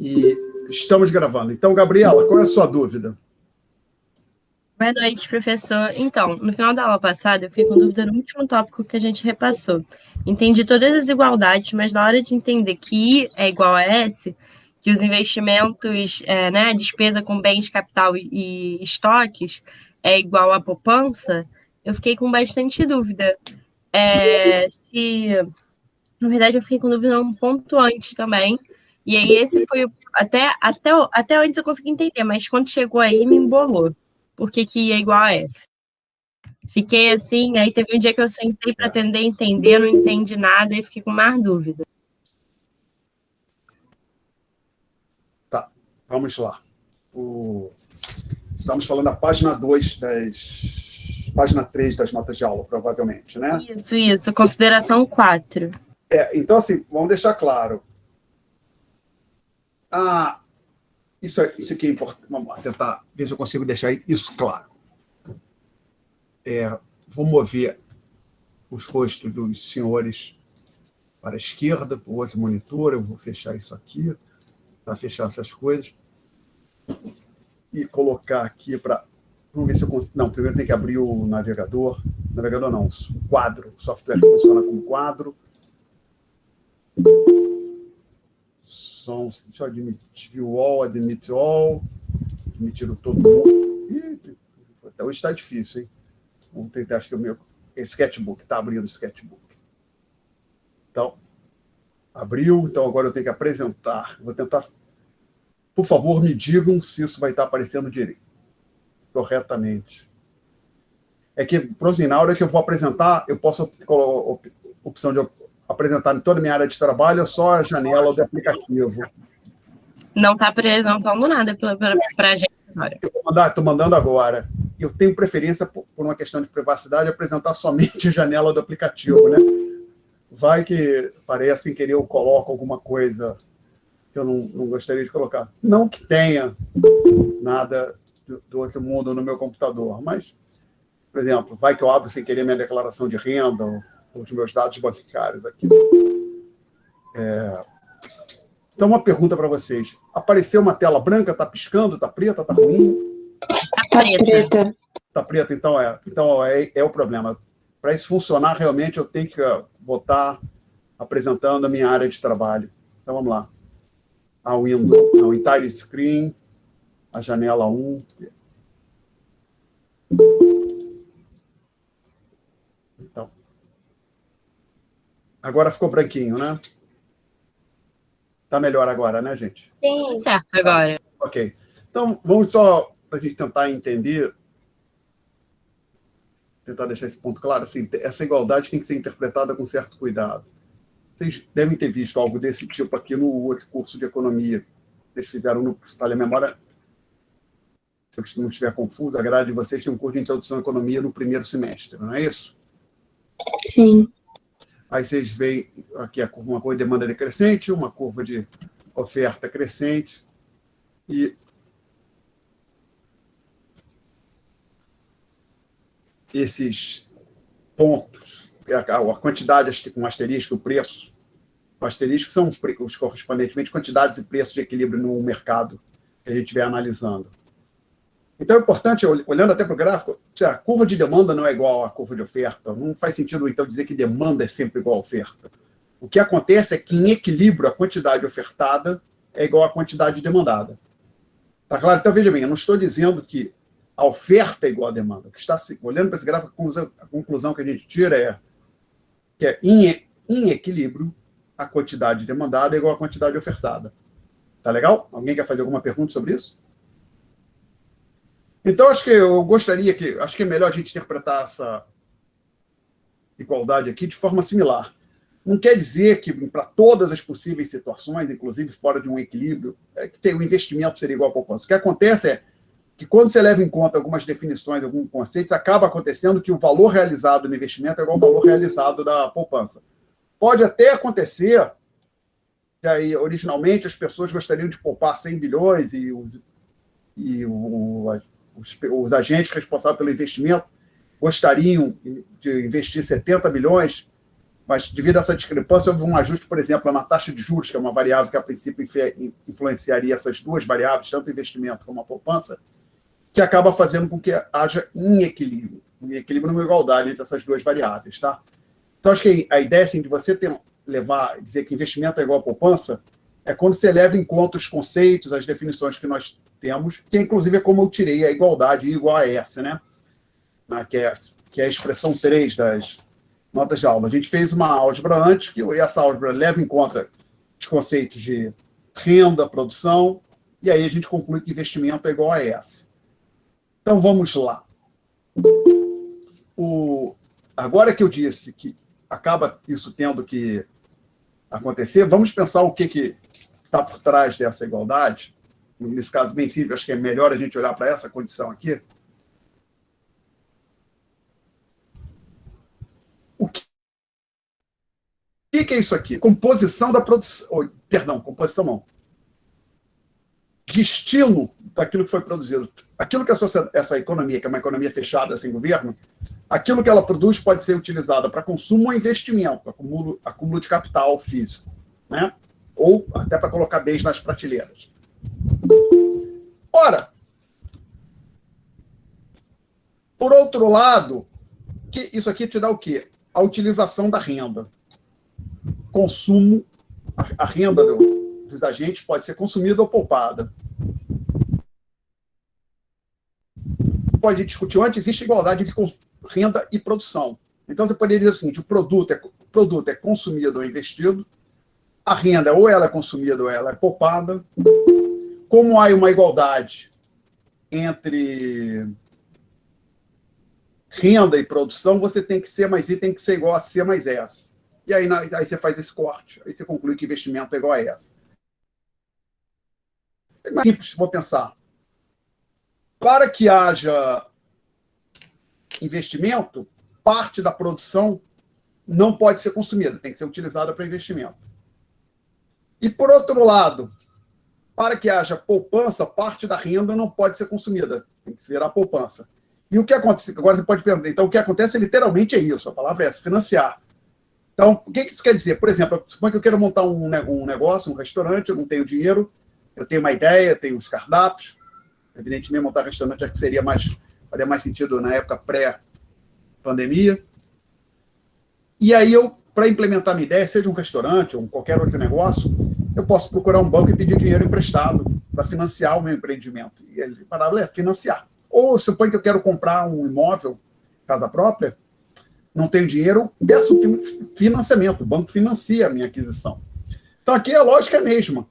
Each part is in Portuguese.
E estamos gravando. Então, Gabriela, qual é a sua dúvida? Boa noite, professor. Então, no final da aula passada, eu fiquei com dúvida no último tópico que a gente repassou. Entendi todas as igualdades, mas na hora de entender que I é igual a S, que os investimentos, a despesa com bens, capital e estoques é igual à poupança, eu fiquei com bastante dúvida. Na verdade, eu fiquei com dúvida um ponto antes também, e aí esse foi até antes eu consegui entender, mas quando chegou aí me embolou. Por que I é igual a S? Fiquei assim, aí teve um dia que eu sentei para tentar entender, não entendi nada e fiquei com mais dúvida. Tá, vamos lá. Estamos falando da página 2 página 3 das notas de aula, provavelmente, né? Isso. Consideração 4. Então, assim, vamos deixar claro. Isso aqui é importante. Vamos tentar ver se eu consigo deixar isso claro. Vou mover os rostos dos senhores para a esquerda, para o outro monitor. Eu vou fechar isso aqui, para fechar essas coisas. E colocar aqui para... Vamos ver se eu consigo... Não, primeiro tem que abrir o navegador. Navegador não, o quadro. O software que funciona como quadro. Deixa eu admitir view all, admit all. Admitiram todo mundo. Até hoje está difícil, hein? Vamos tentar, acho que o meu... Sketchbook, está abrindo o Sketchbook. Então, abriu. Então, agora eu tenho que apresentar. Vou tentar... Por favor, me digam se isso vai estar aparecendo direito, corretamente. É que, na hora que eu vou apresentar, eu posso colocar a opção de apresentar em toda a minha área de trabalho ou só a janela do aplicativo. Não está apresentando nada para a gente agora. Estou mandando agora. Eu tenho preferência, por uma questão de privacidade, apresentar somente a janela do aplicativo, né? Vai que parece sem querer eu coloco alguma coisa que eu não gostaria de colocar. Não que tenha nada do outro mundo no meu computador, mas, por exemplo, vai que eu abro sem querer minha declaração de renda ou os meus dados bancários aqui. Então, uma pergunta para vocês. Apareceu uma tela branca? Está piscando? Está preta? Está ruim? Está preta. Está preta, então é o problema. Para isso funcionar, realmente, eu tenho que botar apresentando a minha área de trabalho. Então, vamos lá. A window, o entire screen, a janela 1. Então, agora ficou branquinho, né? Tá melhor agora, né, gente? Sim. Certo, agora. Ok. Então, vamos só, para a gente tentar entender, tentar deixar esse ponto claro, assim, essa igualdade tem que ser interpretada com certo cuidado. Vocês devem ter visto algo desse tipo aqui no outro curso de economia. Vocês fizeram, no, se falha a memória, se eu não estiver confuso, a grade de vocês tem um curso de introdução à economia no primeiro semestre, não é isso? Sim. Aí vocês veem aqui uma curva de demanda decrescente, uma curva de oferta crescente, e esses pontos, a quantidade com asterisco, o preço, o asterisco são os correspondentemente quantidades e preços de equilíbrio no mercado que a gente estiver analisando. Então, é importante, olhando até para o gráfico, a curva de demanda não é igual à curva de oferta. Não faz sentido, então, dizer que demanda é sempre igual à oferta. O que acontece é que, em equilíbrio, a quantidade ofertada é igual à quantidade demandada. Tá claro? Então, veja bem, eu não estou dizendo que a oferta é igual à demanda. O que está, olhando para esse gráfico, a conclusão que a gente tira é que, em equilíbrio, a quantidade demandada é igual à quantidade ofertada. Tá legal? Alguém quer fazer alguma pergunta sobre isso? Então, acho que é melhor a gente interpretar essa igualdade aqui de forma similar. Não quer dizer que, para todas as possíveis situações, inclusive fora de um equilíbrio, que o investimento seria igual à poupança. O que acontece é que, quando você leva em conta algumas definições, alguns conceitos, acaba acontecendo que o valor realizado no investimento é igual ao valor realizado da poupança. Pode até acontecer que, aí, originalmente, as pessoas gostariam de poupar 100 bilhões e os agentes responsáveis pelo investimento gostariam de investir 70 bilhões, mas devido a essa discrepância, houve um ajuste, por exemplo, na taxa de juros, que é uma variável que, a princípio, influenciaria essas duas variáveis, tanto o investimento como a poupança, que acaba fazendo com que haja um equilíbrio, uma igualdade entre essas duas variáveis. Tá? Então, acho que a ideia assim, de você dizer que investimento é igual a poupança, é quando você leva em conta os conceitos, as definições que nós temos, que inclusive é como eu tirei a igualdade igual a essa, né? Que é a expressão 3 das notas de aula. A gente fez uma álgebra antes, que essa álgebra leva em conta os conceitos de renda, produção, e aí a gente conclui que investimento é igual a essa. Então, vamos lá. Agora que eu disse que acaba isso tendo que acontecer, vamos pensar o que está por trás dessa igualdade. Nesse caso bem simples, acho que é melhor a gente olhar para essa condição aqui. O que é isso aqui? Composição da produção. Perdão, composição não. Destino daquilo que foi produzido. Aquilo que essa economia, que é uma economia fechada sem governo, aquilo que ela produz pode ser utilizada para consumo ou investimento, acúmulo de capital físico, né? Ou até para colocar bens nas prateleiras. Ora, por outro lado, isso aqui te dá o quê? A utilização da renda. Consumo, a renda dos agentes pode ser consumida ou poupada. Pode discutir onde existe igualdade de renda e produção. Então, você poderia dizer o seguinte, o produto é consumido ou investido, a renda ou ela é consumida ou ela é poupada. Como há uma igualdade entre renda e produção, você tem que C mais I tem que ser igual a C mais S. E aí você faz esse corte, aí você conclui que investimento é igual a essa. É mais simples, vou pensar. Para que haja investimento, parte da produção não pode ser consumida, tem que ser utilizada para investimento. E, por outro lado, para que haja poupança, parte da renda não pode ser consumida, tem que virar poupança. E o que acontece? Agora você pode perguntar, então o que acontece literalmente é isso, a palavra é essa, financiar. Então, o que isso quer dizer? Por exemplo, suponho que eu quero montar um negócio, um restaurante, eu não tenho dinheiro, eu tenho uma ideia, tenho os cardápios. Evidentemente, montar restaurante acho que faria mais sentido na época pré-pandemia. E aí, para implementar minha ideia, seja um restaurante ou qualquer outro negócio, eu posso procurar um banco e pedir dinheiro emprestado para financiar o meu empreendimento. E a palavra é financiar. Ou suponho que eu quero comprar um imóvel, casa própria, não tenho dinheiro, peço financiamento, o banco financia a minha aquisição. Então, aqui a lógica é a mesma.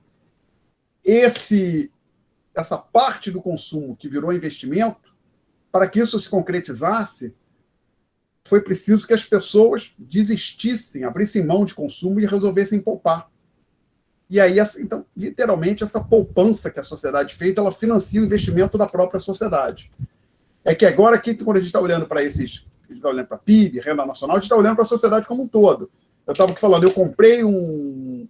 Essa parte do consumo que virou investimento, para que isso se concretizasse, foi preciso que as pessoas desistissem, abrissem mão de consumo e resolvessem poupar. E aí, então, literalmente, essa poupança que a sociedade fez, ela financia o investimento da própria sociedade. É que agora, aqui, quando a gente está olhando para esses... A gente está olhando para PIB, renda nacional, a gente está olhando para a sociedade como um todo. Eu estava aqui falando, eu comprei um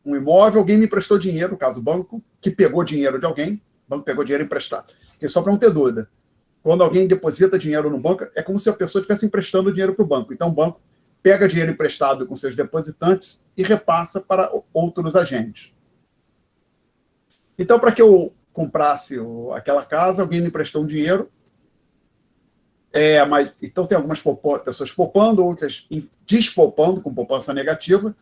imóvel, alguém me emprestou dinheiro, no caso o banco, que pegou dinheiro de alguém, o banco pegou dinheiro emprestado. E só para não ter dúvida, quando alguém deposita dinheiro no banco, é como se a pessoa estivesse emprestando dinheiro para o banco. Então, o banco pega dinheiro emprestado com seus depositantes e repassa para outros agentes. Então, para que eu comprasse aquela casa, alguém me emprestou um dinheiro. Então, tem algumas pessoas poupando, outras despoupando, com poupança negativa.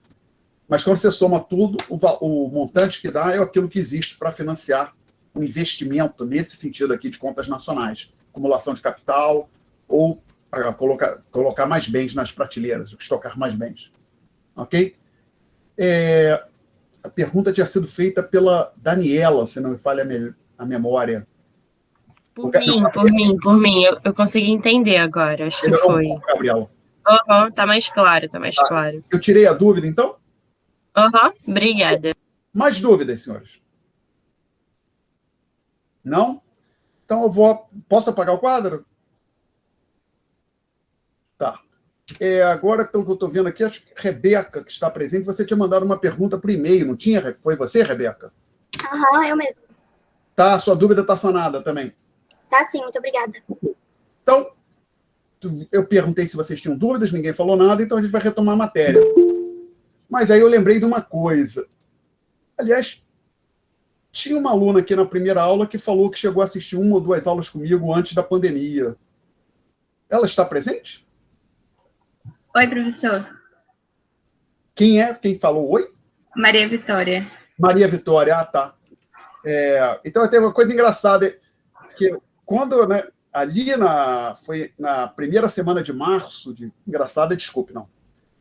Mas, quando você soma tudo, o montante que dá é aquilo que existe para financiar um investimento nesse sentido aqui de contas nacionais. Acumulação de capital ou colocar mais bens nas prateleiras, estocar mais bens. Ok? A pergunta tinha sido feita pela Daniela, se não me falha a memória. Por mim. Eu consegui entender agora, acho que foi. Gabriel. Tá mais claro, claro. Eu tirei a dúvida, então? Obrigada. Mais dúvidas, senhores? Não? Então Posso apagar o quadro? Tá. Agora, pelo que eu estou vendo aqui, acho que Rebeca, que está presente, você tinha mandado uma pergunta por e-mail, não tinha? Foi você, Rebeca? Eu mesmo. Tá, sua dúvida está sanada também. Tá sim, muito obrigada. Então, o eu perguntei se vocês tinham dúvidas, ninguém falou nada, então a gente vai retomar a matéria. Mas aí eu lembrei de uma coisa. Aliás, tinha uma aluna aqui na primeira aula que falou que chegou a assistir 1 ou 2 aulas comigo antes da pandemia. Ela está presente? Oi, professor. Quem é? Quem falou oi? Maria Vitória. Maria Vitória, tá. Então, tem uma coisa engraçada, que quando, né, foi na primeira semana de março, engraçada, desculpe, não.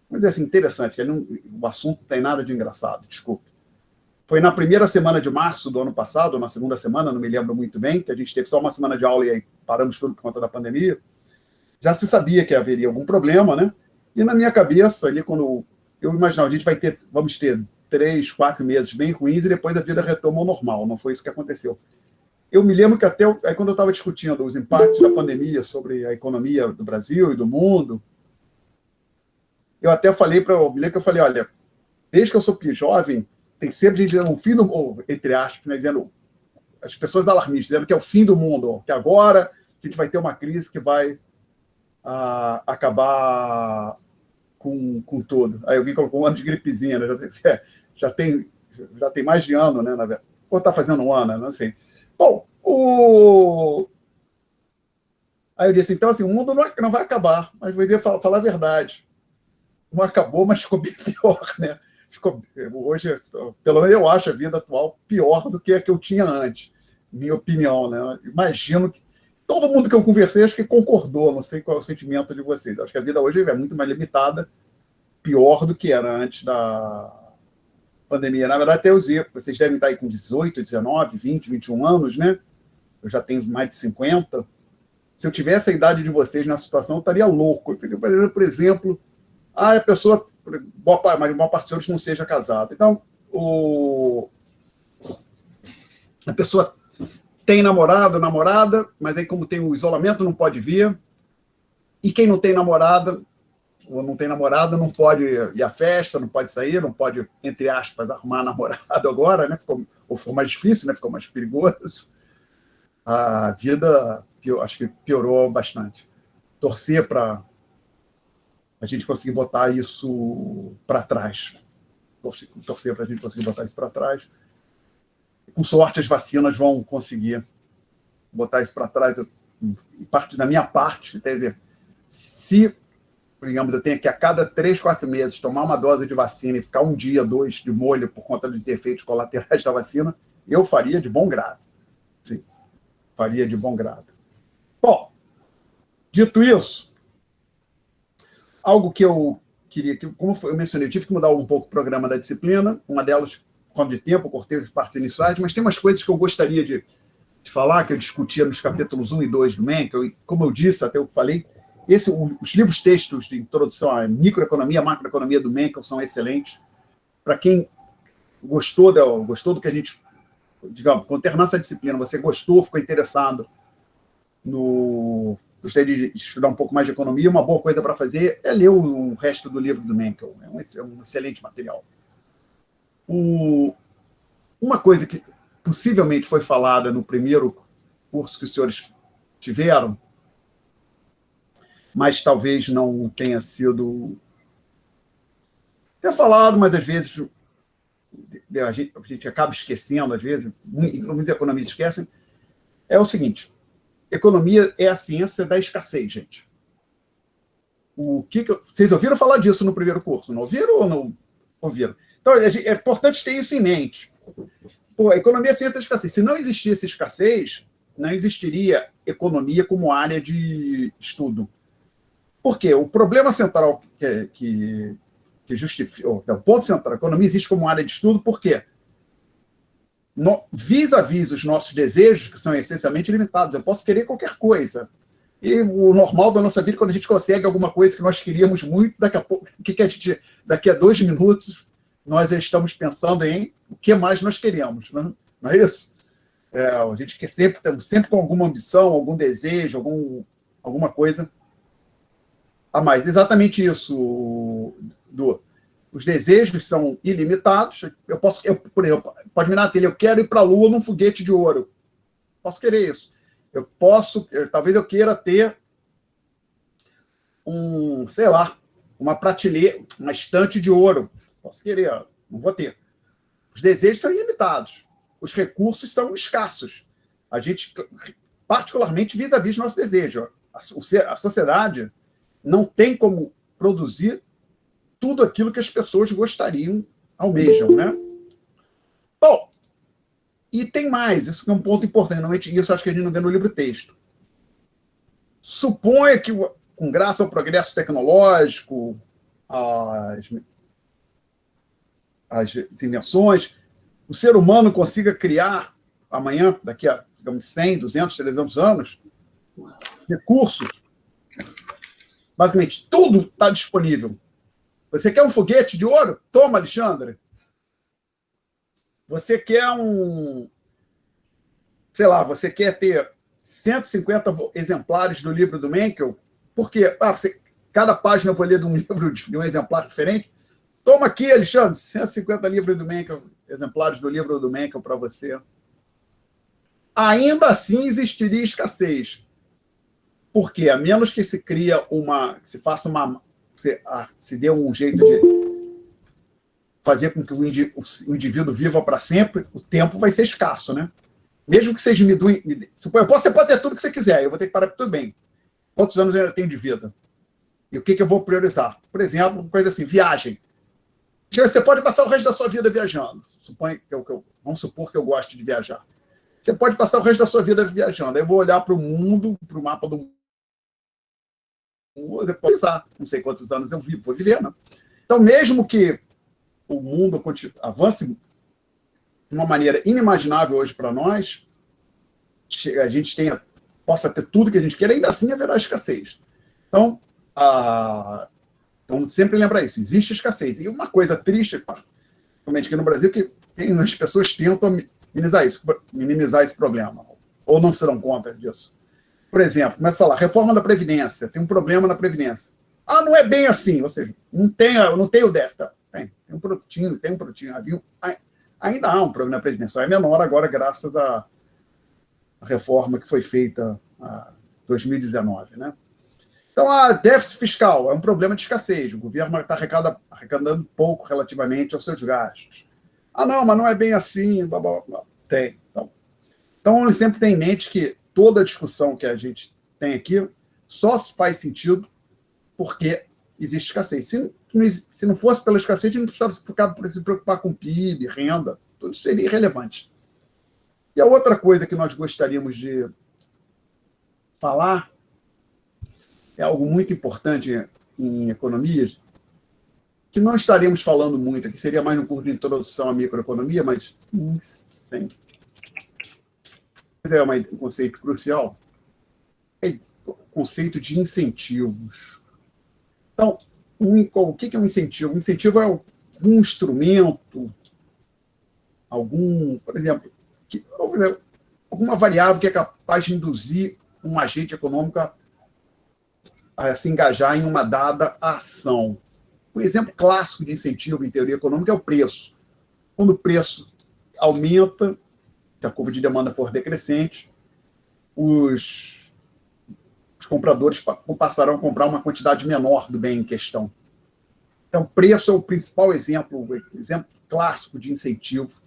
Mas é assim, interessante, o assunto não tem nada de engraçado, desculpe. Foi na primeira semana de março do ano passado, ou na segunda semana, não me lembro muito bem, que a gente teve só uma semana de aula e aí paramos tudo por conta da pandemia. Já se sabia que haveria algum problema, né? E na minha cabeça, ali, quando eu imaginava, vamos ter 3, 4 meses bem ruins e depois a vida retoma ao normal. Não foi isso que aconteceu. Eu me lembro que aí quando eu estava discutindo os impactos da pandemia sobre a economia do Brasil e do mundo, eu até falei olha, desde que eu sou jovem, tem sempre gente dizendo o fim do mundo, entre aspas, né, dizendo, as pessoas alarmistas, dizendo que é o fim do mundo, que agora a gente vai ter uma crise que vai acabar com tudo. Aí alguém colocou um ano de gripezinha, né? Já tem mais de ano, né? Na verdade. Ou está fazendo um ano, não sei. Bom, aí eu disse, então, assim, o mundo não vai acabar, mas vou falar a verdade. Não acabou, mas ficou bem pior, né? Hoje, pelo menos eu acho a vida atual pior do que a que eu tinha antes, minha opinião, né? Imagino que todo mundo que eu conversei acho que concordou, não sei qual é o sentimento de vocês. Acho que a vida hoje é muito mais limitada, pior do que era antes da pandemia. Na verdade, até vocês devem estar aí com 18, 19, 20, 21 anos, né? Eu já tenho mais de 50. Se eu tivesse a idade de vocês na situação, eu estaria louco. Por exemplo, a pessoa, mas boa parte dos não seja casada. Então, a pessoa tem namorado, namorada, mas aí como tem o isolamento, não pode vir. E quem não tem namorada, ou não tem namorado, não pode ir à festa, não pode sair, não pode, entre aspas, arrumar namorado agora, né? Ficou mais difícil, né? Ficou mais perigoso. A vida, acho que piorou bastante. Torcer para a gente conseguir botar isso para trás. Torcer para a gente conseguir botar isso para trás. Com sorte, as vacinas vão conseguir botar isso para trás. Da minha parte, quer dizer, se, digamos, eu tenho que a cada 3, 4 meses tomar uma dose de vacina e ficar 1 dia, 2 de molho por conta de efeitos colaterais da vacina, eu faria de bom grado. Sim, faria de bom grado. Bom, dito isso, algo que eu queria, como eu mencionei, eu tive que mudar um pouco o programa da disciplina, uma delas, por conta de tempo, eu cortei as partes iniciais, mas tem umas coisas que eu gostaria de falar, que eu discutia nos capítulos 1 e 2 do Menkel, e como eu disse, até eu falei, os livros textos de introdução à microeconomia, macroeconomia do Menkel são excelentes. Para quem gostou do que a gente, digamos, quando terminar essa disciplina, você gostou, ficou interessado gostaria de estudar um pouco mais de economia, uma boa coisa para fazer é ler o resto do livro do Menkel. É um excelente material. Uma coisa que possivelmente foi falada no primeiro curso que os senhores tiveram, mas talvez não tenha sido falado, mas às vezes a gente acaba esquecendo, às vezes, muitos economistas esquecem, é o seguinte: economia é a ciência da escassez, gente. Vocês ouviram falar disso no primeiro curso? Não ouviram ou não ouviram? Então, é importante ter isso em mente. A economia é a ciência da escassez. Se não existisse escassez, não existiria economia como área de estudo. Por quê? O problema central que justifica, o ponto central da economia existe como área de estudo, por quê? Vis-à-vis os nossos desejos, que são essencialmente limitados. Eu posso querer qualquer coisa. E o normal da nossa vida, quando a gente consegue alguma coisa que nós queríamos muito, daqui a pouco, daqui a 2 minutos, nós já estamos pensando em o que mais nós queremos. Né? Não é isso? A gente quer sempre com alguma ambição, algum desejo, alguma coisa a mais. Exatamente isso, os desejos são ilimitados. Por exemplo, pode me dar na telha, eu quero ir para a Lua num foguete de ouro. Posso querer isso. Talvez eu queira ter sei lá, uma prateleira, uma estante de ouro. Posso querer, não vou ter. Os desejos são ilimitados. Os recursos são escassos. A gente, particularmente vis-à-vis do nosso desejo. A sociedade não tem como produzir tudo aquilo que as pessoas gostariam, almejam, né? Bom, e tem mais, isso é um ponto importante, normalmente isso acho que a gente não vê no livro texto. Suponha que, com graças ao progresso tecnológico, as invenções, o ser humano consiga criar, amanhã, daqui a, digamos, 100, 200, 300 anos, recursos. Basicamente, tudo está disponível. Você quer um foguete de ouro? Toma, Alexandre. Você quer sei lá, você quer ter 150 exemplares do livro do Mencken? Por quê? Cada página eu vou ler de um livro de um exemplar diferente. Toma aqui, Alexandre, 150 livros do Mencken, exemplares do livro do Mencken para você. Ainda assim existiria escassez. Por quê? A menos que se cria se faça se dê um jeito de fazer com que o indivíduo viva para sempre, o tempo vai ser escasso, né? Mesmo que seja você pode ter tudo que você quiser, eu vou ter que parar, tudo bem. Quantos anos eu ainda tenho de vida? E o que eu vou priorizar? Por exemplo, uma coisa assim, viagem. Você pode passar o resto da sua vida viajando. Vamos supor que eu goste de viajar. Você pode passar o resto da sua vida viajando. Aí eu vou olhar para o mundo, para o mapa do mundo, depois, não sei quantos anos eu vou viver, né? Então, mesmo que o mundo avance de uma maneira inimaginável hoje para nós, a gente possa ter tudo que a gente queira, ainda assim haverá escassez. Então, vamos sempre lembrar isso, existe escassez. E uma coisa triste, principalmente aqui no Brasil, que as pessoas tentam minimizar esse problema, ou não se dão conta disso. Por exemplo, começa a falar, reforma da Previdência, tem um problema na Previdência. Não é bem assim, ou seja, não tem o déficit. Tem um produtinho. Ainda há um problema na Previdência, é menor agora, graças à reforma que foi feita em 2019, né? Então, déficit fiscal é um problema de escassez. O governo está arrecadando pouco relativamente aos seus gastos. Não, mas não é bem assim. Blá, blá, blá. Tem. Então, ele sempre tem em mente que toda a discussão que a gente tem aqui só faz sentido porque existe escassez. Se não fosse pela escassez, a gente não precisava se preocupar com PIB, renda, tudo seria irrelevante. E a outra coisa que nós gostaríamos de falar é algo muito importante em economia, que não estaremos falando muito aqui, seria mais no curso de introdução à microeconomia, mas é um conceito crucial, é o conceito de incentivos. Então, o que é um incentivo? Um incentivo é algum instrumento, por exemplo, alguma variável que é capaz de induzir um agente econômico a se engajar em uma dada ação. Um exemplo clássico de incentivo em teoria econômica é o preço. Quando o preço aumenta, se a curva de demanda for decrescente, os compradores passarão a comprar uma quantidade menor do bem em questão. Então, preço é o principal exemplo clássico de incentivo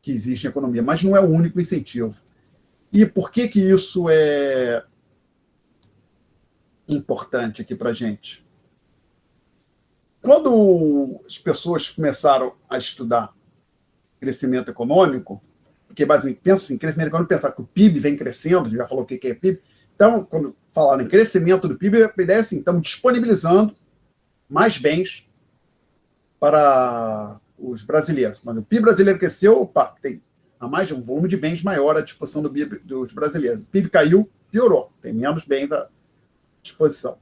que existe na economia, mas não é o único incentivo. E por que isso é importante aqui para a gente? Quando as pessoas começaram a estudar crescimento econômico, porque basicamente pensa em crescimento econômico, pensar que o PIB vem crescendo, já falou o que é PIB. Então, quando falaram em crescimento do PIB, a ideia é assim, estamos disponibilizando mais bens para os brasileiros. Mas o PIB brasileiro cresceu, tem mais um volume de bens maior à disposição dos brasileiros. O PIB caiu, piorou, tem menos bens à disposição.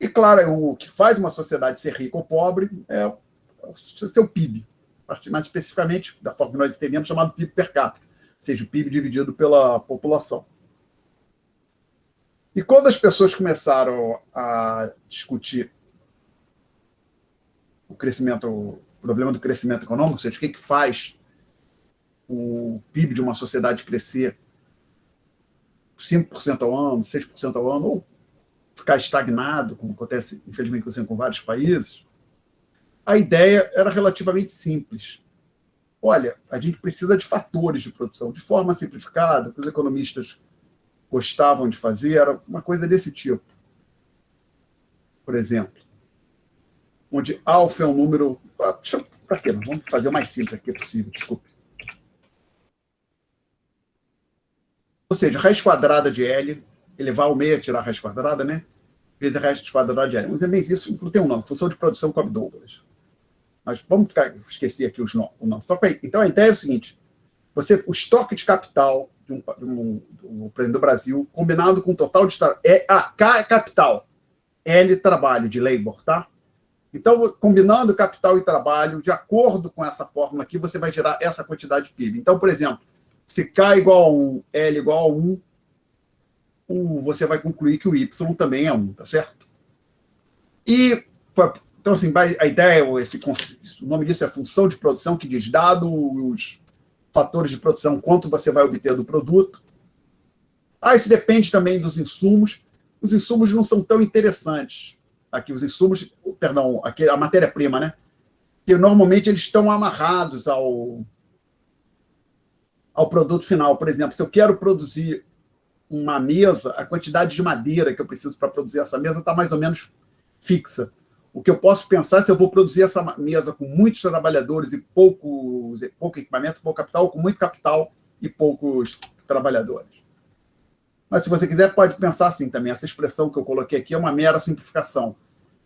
E, claro, o que faz uma sociedade ser rica ou pobre é o seu PIB. Mais especificamente, da forma que nós entendemos, chamado PIB per capita, ou seja, o PIB dividido pela população. E quando as pessoas começaram a discutir o problema do crescimento econômico, ou seja, o que faz o PIB de uma sociedade crescer 5% ao ano, 6% ao ano, ou ficar estagnado, como acontece, infelizmente, com vários países, a ideia era relativamente simples. Olha, a gente precisa de fatores de produção, de forma simplificada, que os economistas gostavam de fazer, era uma coisa desse tipo. Por exemplo, onde alfa é um número... Para quê? Vamos fazer o mais simples aqui possível, desculpe. Ou seja, raiz quadrada de L, elevar ao meio, tirar a raiz quadrada, né? Vezes a raiz quadrada de L. Mas é bem isso, não tem um nome, função de produção Cobb-Douglas. Mas vamos esquecer aqui os nomes. Então, a ideia é o seguinte, o estoque de capital por exemplo, do Brasil, combinado com o total de... K é capital, L trabalho, de labor, tá? Então, combinando capital e trabalho, de acordo com essa fórmula aqui, você vai gerar essa quantidade de PIB. Então, por exemplo, se K igual a 1, L igual a 1, você vai concluir que o Y também é 1, tá certo? Então, assim, a ideia, o nome disso é função de produção, que diz, dado os fatores de produção, quanto você vai obter do produto. Isso depende também dos insumos. Os insumos não são tão interessantes. Aqui, os insumos, perdão, aqui a matéria-prima, né? Que normalmente eles estão amarrados ao produto final. Por exemplo, se eu quero produzir uma mesa, a quantidade de madeira que eu preciso para produzir essa mesa está mais ou menos fixa. O que eu posso pensar é se eu vou produzir essa mesa com muitos trabalhadores e pouco equipamento, pouco capital, com muito capital e poucos trabalhadores. Mas, se você quiser, pode pensar assim também. Essa expressão que eu coloquei aqui é uma mera simplificação.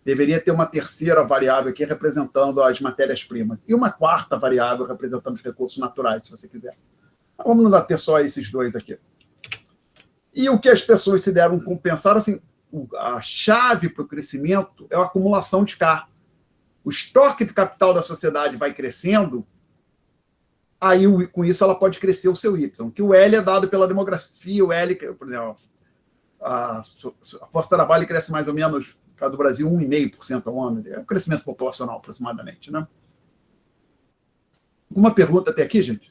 Deveria ter uma terceira variável aqui representando as matérias-primas e uma quarta variável representando os recursos naturais, se você quiser. Mas vamos não ter só esses dois aqui. E o que as pessoas se deram com pensar, assim, a chave para o crescimento é a acumulação de K. O estoque de capital da sociedade vai crescendo, aí com isso ela pode crescer o seu Y, que o L é dado pela demografia, o L, por exemplo, a força de trabalho cresce mais ou menos, no caso do Brasil, 1,5% ao ano, é um crescimento populacional aproximadamente, né? Alguma pergunta até aqui, gente?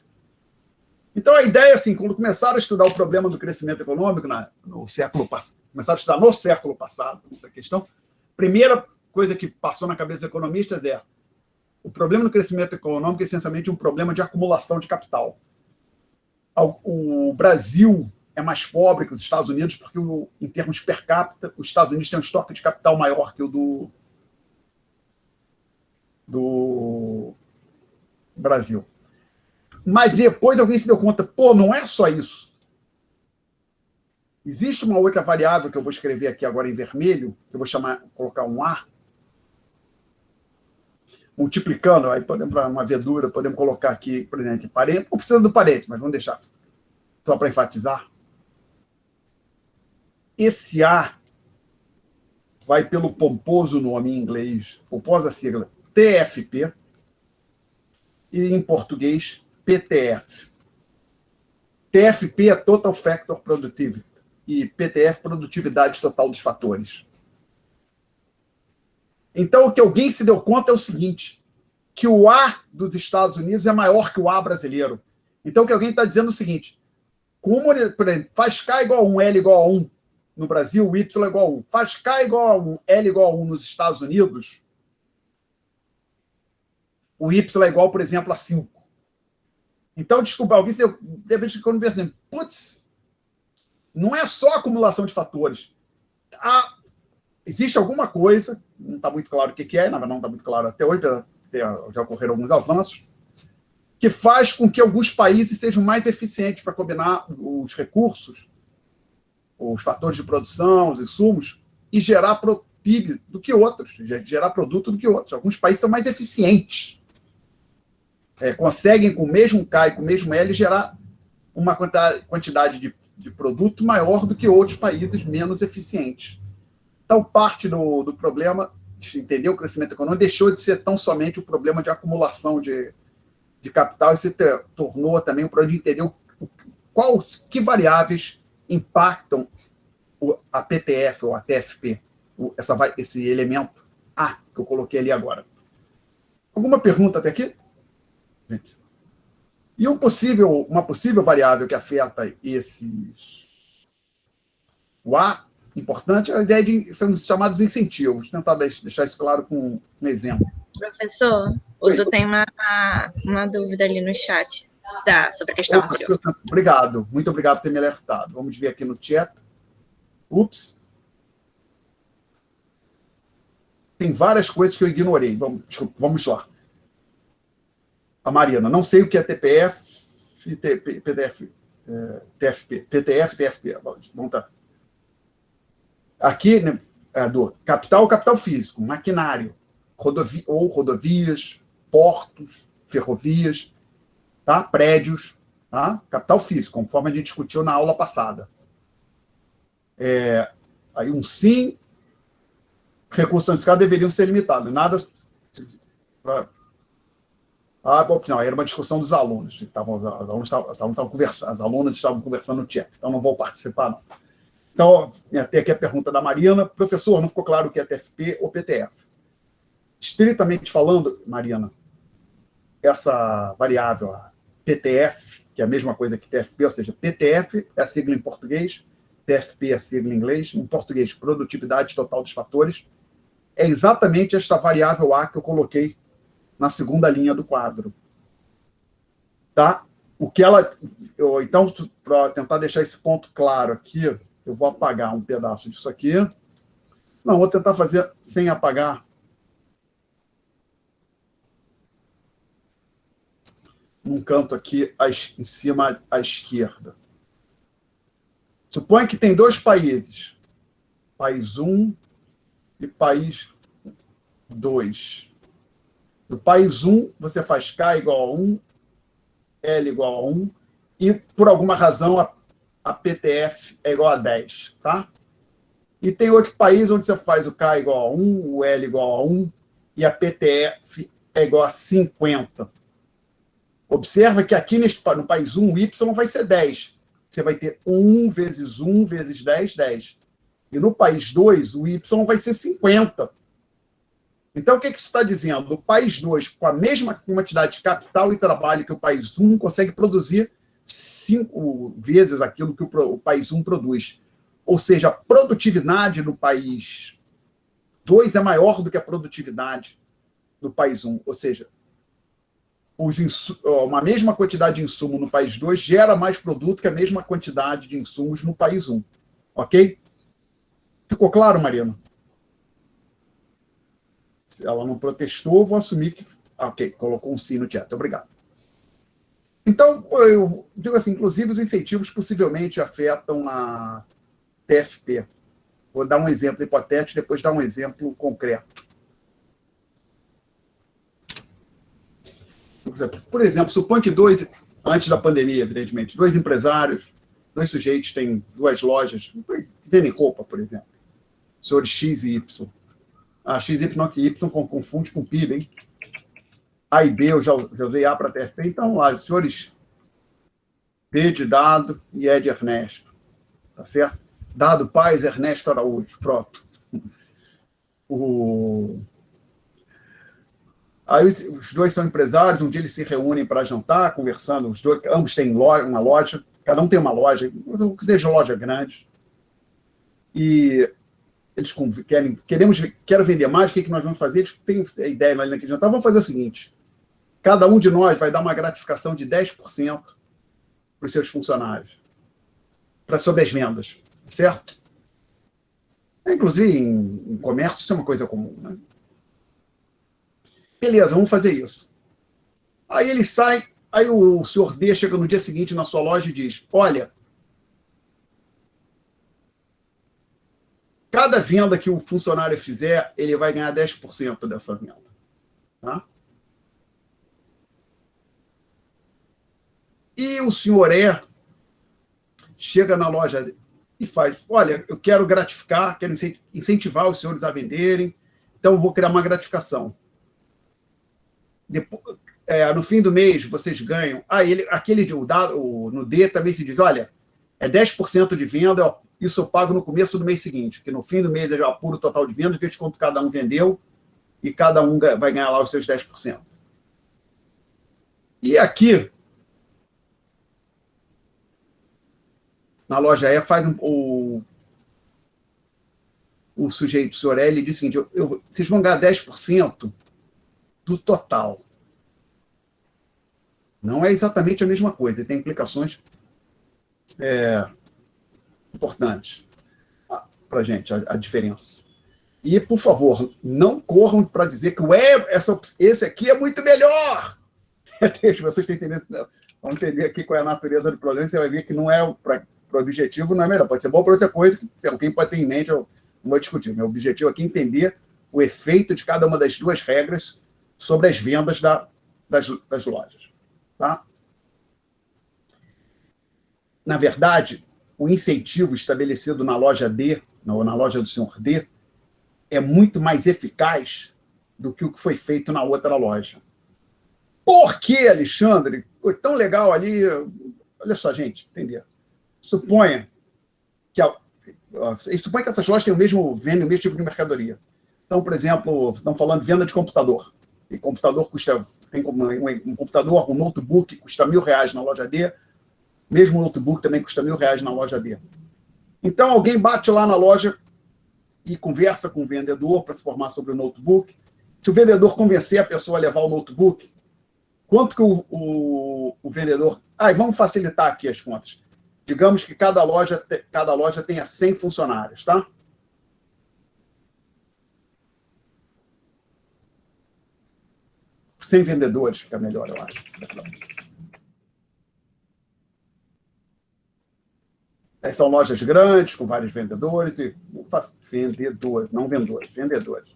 Então, a ideia é assim, quando começaram a estudar o problema do crescimento econômico no século passado, começaram a estudar no século passado, essa questão, primeira coisa que passou na cabeça dos economistas é o problema do crescimento econômico é essencialmente um problema de acumulação de capital. O Brasil é mais pobre que os Estados Unidos porque, em termos per capita, os Estados Unidos têm um estoque de capital maior que o do Brasil. Mas depois alguém se deu conta, não é só isso. Existe uma outra variável que eu vou escrever aqui agora em vermelho, que eu vou colocar um A, multiplicando, aí podemos, para uma vedura, podemos colocar aqui, por exemplo, parente, não precisa do parente, mas vamos deixar, só para enfatizar. Esse A vai pelo pomposo nome em inglês, pomposa sigla TFP, e em português, PTF. TFP é Total Factor Productivity e PTF, Produtividade Total dos Fatores. Então, o que alguém se deu conta é o seguinte, que o A dos Estados Unidos é maior que o A brasileiro. Então, o que alguém está dizendo é o seguinte, por exemplo, faz K igual a 1, L igual a 1 no Brasil, o Y igual a 1. Faz K igual a 1, L igual a 1 nos Estados Unidos, o Y é igual, por exemplo, a 5. Então, desculpa, alguém de repente ficou no pensando, putz, não é só acumulação de fatores. Existe alguma coisa, não está muito claro o que é, na verdade não está muito claro até hoje, já ocorreram alguns avanços, que faz com que alguns países sejam mais eficientes para combinar os recursos, os fatores de produção, os insumos, e gerar PIB do que outros, gerar produto do que outros. Alguns países são mais eficientes. Conseguem, com o mesmo K e com o mesmo L, gerar uma quantidade de produto maior do que outros países menos eficientes. Então, parte do problema de entender o crescimento econômico deixou de ser tão somente o problema de acumulação de capital e se tornou também um problema de entender que variáveis impactam a PTF ou a TFP, esse elemento A que eu coloquei ali agora. Alguma pergunta até aqui? E uma possível variável que afeta O A, importante, é a ideia de são os chamados incentivos. Vou tentar deixar isso claro com um exemplo. Professor, o Oi. Du tem uma dúvida ali no chat sobre a questão Opa, anterior. obrigado, muito obrigado por ter me alertado. Vamos ver aqui no chat. Ups. Tem várias coisas que eu ignorei. Vamos lá. A Marina, não sei o que é TPF, PTF, TFP, PTF, TFP. Vamos tá. Aqui, né, do capital físico, maquinário, rodovias, portos, ferrovias, tá? Prédios, tá? Capital físico, conforme a gente discutiu na aula passada. Aí um sim, recursos santificados deveriam ser limitados, nada. Não, era uma discussão dos alunos. As alunas estavam conversando no chat, então não vou participar, não. Então, tem aqui a pergunta da Marina. Professor, não ficou claro o que é TFP ou PTF? Estritamente falando, Marina, essa variável, a PTF, que é a mesma coisa que TFP, ou seja, PTF é a sigla em português, TFP é a sigla em inglês, em português, produtividade total dos fatores, é exatamente esta variável A que eu coloquei na segunda linha do quadro. Tá? Então, para tentar deixar esse ponto claro aqui, eu vou apagar um pedaço disso aqui. Não, vou tentar fazer sem apagar. Num canto aqui, em cima à esquerda. Suponha que tem dois países. País 1 e país 2. No país 1, você faz K igual a 1, L igual a 1, e, por alguma razão, a PTF é igual a 10, tá? E tem outro país onde você faz o K igual a 1, o L igual a 1, e a PTF é igual a 50. Observa que aqui no país 1, o Y vai ser 10. Você vai ter 1 vezes 10, 10. E no país 2, o Y vai ser 50. Então, o que isso está dizendo? O país 2, com a mesma quantidade de capital e trabalho que o país 1, consegue produzir 5 vezes aquilo que o país 1 produz. Ou seja, a produtividade no país 2 é maior do que a produtividade do país 1. Ou seja, uma mesma quantidade de insumo no país 2 gera mais produto que a mesma quantidade de insumos no país 1. Ok? Ficou claro, Marina? Se ela não protestou, vou assumir que... Ok, colocou um sim no chat. Obrigado. Então, eu digo assim, inclusive os incentivos possivelmente afetam a TFP. Vou dar um exemplo hipotético, depois dar um exemplo concreto. Por exemplo, suponha que antes da pandemia, evidentemente, 2 empresários, 2 sujeitos têm 2 lojas, vendem roupa, por exemplo. Senhores X e Y. X, Y, que Y confunde com PIB, hein? A e B, eu já usei A para TFP, então lá, os senhores B de Dado e E de Ernesto. Tá certo? Dado Paz, Ernesto Araújo. Pronto. Aí os 2 são empresários, um dia eles se reúnem para jantar, conversando, ambos têm uma loja, cada um tem uma loja, que seja loja grande, e eles quero vender mais, o que nós vamos fazer? Eles têm a ideia ali naquele jantar, vamos fazer o seguinte, cada um de nós vai dar uma gratificação de 10% para os seus funcionários, sobre as vendas, certo? Inclusive, em comércio, isso é uma coisa comum, né? Beleza, vamos fazer isso. Aí ele sai, aí o senhor D chega no dia seguinte na sua loja e diz, olha, cada venda que o funcionário fizer, ele vai ganhar 10% dessa venda. Tá? E o senhor E chega na loja e faz, olha, eu quero gratificar, quero incentivar os senhores a venderem, então eu vou criar uma gratificação. Depois, no fim do mês, vocês ganham. No D também se diz, olha, é 10% de venda, isso eu pago no começo do mês seguinte, que no fim do mês eu já apuro o total de venda, vejo quanto cada um vendeu, e cada um vai ganhar lá os seus 10%. E aqui, na loja E, faz o sujeito, o senhor L, disse o seguinte, vocês vão ganhar 10% do total. Não é exatamente a mesma coisa, tem implicações importantes para a gente, a diferença. E, por favor, não corram para dizer que esse aqui é muito melhor. Vocês têm entendendo, vão entender aqui qual é a natureza do problema, você vai ver que não é para o objetivo, não é melhor. Pode ser bom para outra coisa, que alguém pode ter em mente, eu não vou discutir. Meu objetivo aqui é entender o efeito de cada uma das duas regras sobre as vendas das lojas. Tá? Na verdade, o incentivo estabelecido na loja D, ou na loja do senhor D, é muito mais eficaz do que o que foi feito na outra loja. Por que, Alexandre? Foi tão legal ali. Olha só, gente, entender. Suponha que essas lojas vendem o mesmo tipo de mercadoria. Então, por exemplo, estamos falando de venda de computador. E computador tem um computador, um notebook custa R$1.000 na loja D, mesmo notebook também custa R$1.000 na loja D. Então, alguém bate lá na loja e conversa com o vendedor para se informar sobre o notebook. Se o vendedor convencer a pessoa a levar o notebook, quanto que o vendedor... vamos facilitar aqui as contas. Digamos que cada loja tenha 100 funcionários, tá? Sem vendedores fica melhor, eu acho. São lojas grandes, com vários vendedores, não vendedores, vendedores.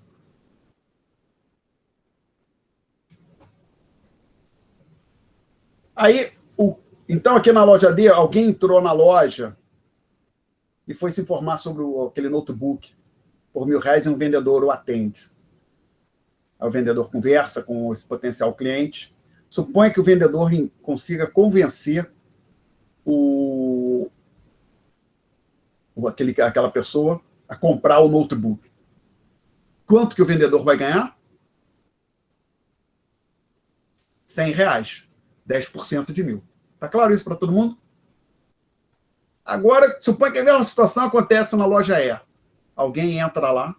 Aí, então, aqui na loja D, alguém entrou na loja e foi se informar sobre aquele notebook por R$1.000 e um vendedor o atende. Aí o vendedor conversa com esse potencial cliente. Suponha que o vendedor consiga convencer aquela pessoa a comprar o notebook. Quanto que o vendedor vai ganhar? R$100. 10% de 1.000. Está claro isso para todo mundo? Agora, suponha que a mesma situação acontece na loja E. Alguém entra lá,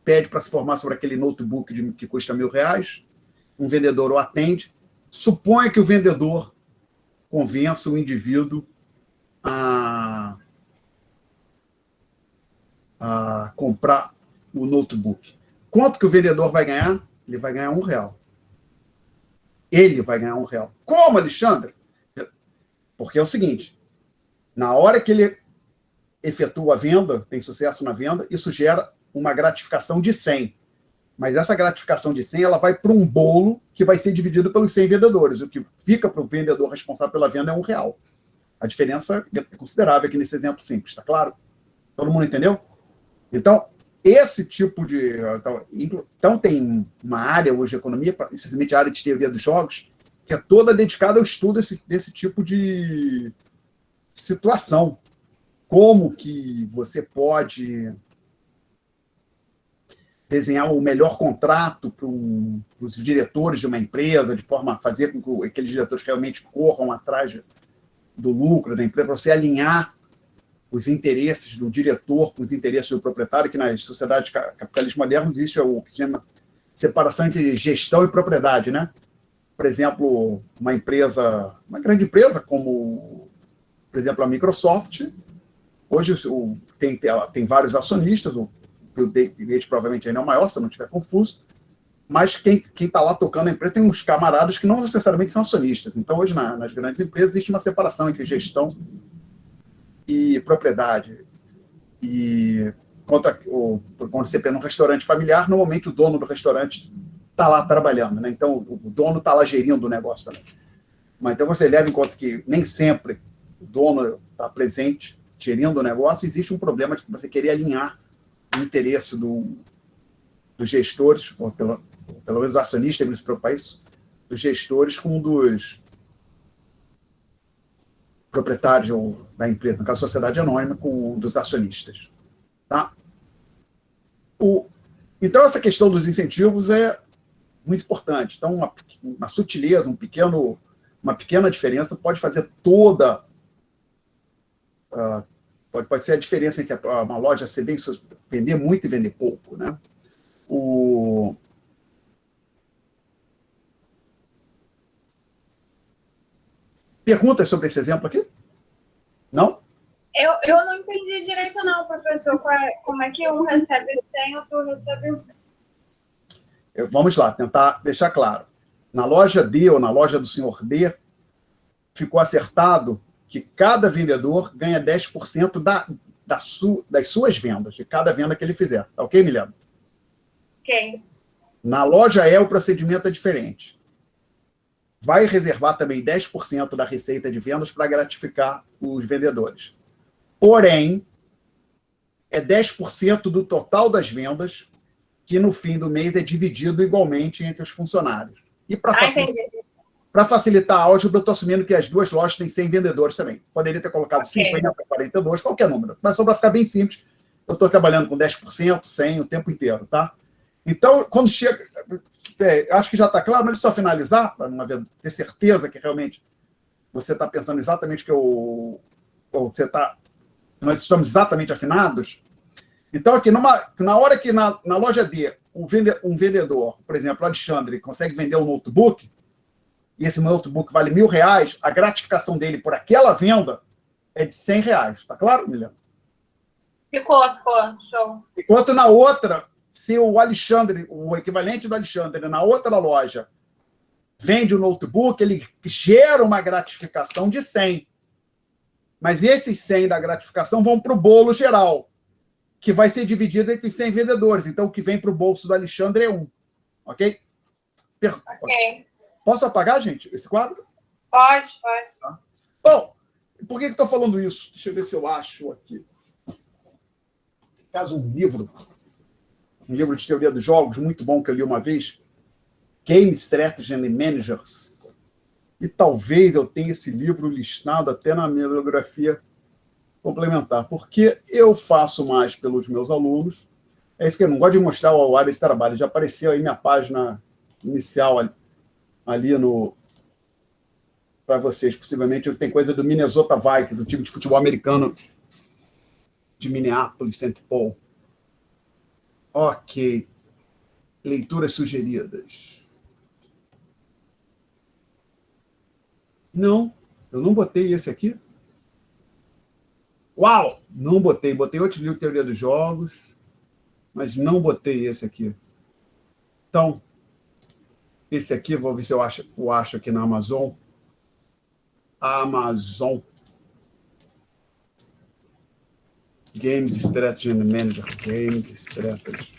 pede para se informar sobre aquele notebook que custa R$1.000, um vendedor o atende. Suponha que o vendedor convença o indivíduo a comprar o notebook. Quanto que o vendedor vai ganhar? Ele vai ganhar R$1. Ele vai ganhar R$1. Como, Alexandre? Porque é o seguinte, na hora que ele efetua a venda, tem sucesso na venda, isso gera uma gratificação de 100. Mas essa gratificação de 100, ela vai para um bolo que vai ser dividido pelos 100 vendedores. O que fica para o vendedor responsável pela venda é R$1. A diferença é considerável aqui nesse exemplo simples, está claro? Todo mundo entendeu? Então, esse tipo de... Então, tem uma área hoje de economia, precisamente a área de teoria dos jogos, que é toda dedicada ao estudo desse tipo de situação. Como que você pode desenhar o melhor contrato para os diretores de uma empresa, de forma a fazer com que aqueles diretores realmente corram atrás do lucro da empresa, para você alinhar os interesses do diretor com os interesses do proprietário, que nas sociedades capitalistas modernas existe o que chama separação entre gestão e propriedade, né? Por exemplo, uma grande empresa como, por exemplo, a Microsoft, hoje tem vários acionistas, o Bill Gates provavelmente ainda é o maior, se eu não estiver confuso, mas quem está lá tocando a empresa tem uns camaradas que não necessariamente são acionistas. Então, hoje, nas grandes empresas, existe uma separação entre gestão e propriedade. E quando você pega um restaurante familiar, normalmente o dono do restaurante está lá trabalhando, né? Então o dono está lá gerindo o negócio também. Mas então você leva em conta que nem sempre o dono está presente gerindo o negócio, existe um problema de você querer alinhar o interesse dos gestores, ou pelo menos os acionistas, não se preocupar isso, dos gestores com dos proprietários da empresa, no caso, a sociedade anônima, com dos acionistas. Tá? Então, essa questão dos incentivos é muito importante. Então, uma sutileza, uma pequena diferença pode fazer toda Pode ser a diferença entre uma loja ser vender muito e vender pouco, né? Perguntas sobre esse exemplo aqui? Não? Eu não entendi direito, não, professor. Como é que um recebe 100 e outro recebe... Vamos lá, tentar deixar claro. Na loja D ou na loja do senhor D, ficou acertado que cada vendedor ganha 10% das suas vendas, de cada venda que ele fizer. Tá ok, Milena? Ok. Na loja E, o procedimento é diferente. Vai reservar também 10% da receita de vendas para gratificar os vendedores. Porém, é 10% do total das vendas que no fim do mês é dividido igualmente entre os funcionários. E para facilitar a álgebra, eu estou assumindo que as duas lojas têm 100 vendedores também. Poderia ter colocado 50, 42, qualquer número. Mas só para ficar bem simples, eu estou trabalhando com 10%, 100 o tempo inteiro, tá? Então, quando chega... acho que já está claro, mas só finalizar, para ter certeza que realmente você está pensando exatamente que nós estamos exatamente afinados. Então, aqui, na hora que na loja D, um vendedor, por exemplo, o Alexandre, consegue vender um notebook, e esse notebook vale R$1.000, a gratificação dele por aquela venda é de R$100. Está claro, Milena? Ficou, show. Enquanto na outra, se o Alexandre, o equivalente do Alexandre, na outra loja, vende o notebook, ele gera uma gratificação de 100. Mas esses 100 da gratificação vão para o bolo geral, que vai ser dividido entre os 100 vendedores. Então, o que vem para o bolso do Alexandre é 1. Ok? Ok. Posso apagar, gente, esse quadro? Pode. Tá. Bom, por que estou falando isso? Deixa eu ver se eu acho aqui. Caso um livro de teoria dos jogos, muito bom, que eu li uma vez, Game Strategy and Managers. E talvez eu tenha esse livro listado até na minha bibliografia complementar, porque eu faço mais pelos meus alunos. É isso que eu não gosto de mostrar a área de trabalho. Já apareceu aí minha página inicial ali para vocês. Possivelmente tem coisa do Minnesota Vikings, o time de futebol americano de Minneapolis, St. Paul. Ok. Leituras sugeridas. Não, eu não botei esse aqui. Uau! Não botei. Botei outro livro de teoria dos jogos, mas não botei esse aqui. Então, esse aqui, vou ver se eu acho aqui na Amazon. Amazon. Games Strategy and Manager. Games Strategy.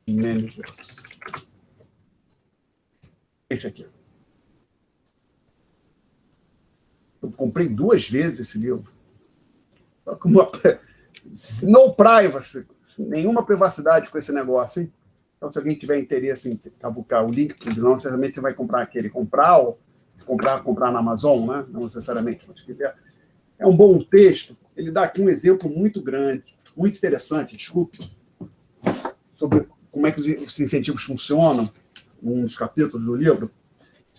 Managers. Esse aqui. Eu comprei 2 vezes esse livro. No privacy. Nenhuma privacidade com esse negócio, hein? Então, se alguém tiver interesse em cavucar o link, não necessariamente você vai comprar aquele. Ou se comprar na Amazon, né? Não necessariamente. Mas se quiser. É um bom texto. Ele dá aqui um exemplo muito grande, muito interessante, desculpe, sobre como é que os incentivos funcionam, um dos capítulos do livro.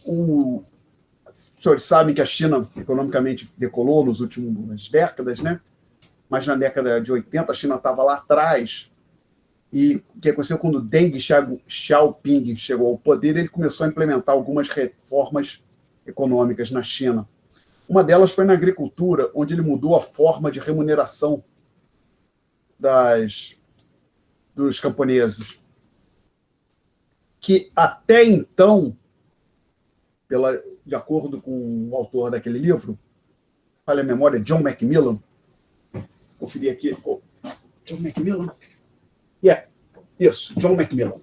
Os senhores sabem que a China economicamente decolou nas últimas décadas, né? Mas na década de 80 a China estava lá atrás. E o que aconteceu quando Deng Xiaoping chegou ao poder, ele começou a implementar algumas reformas econômicas na China. Uma delas foi na agricultura, onde ele mudou a forma de remuneração dos camponeses, que até então, de acordo com o autor daquele livro, falha a memória, John Macmillan, conferir aqui, John Macmillan? Isso, John Macmillan.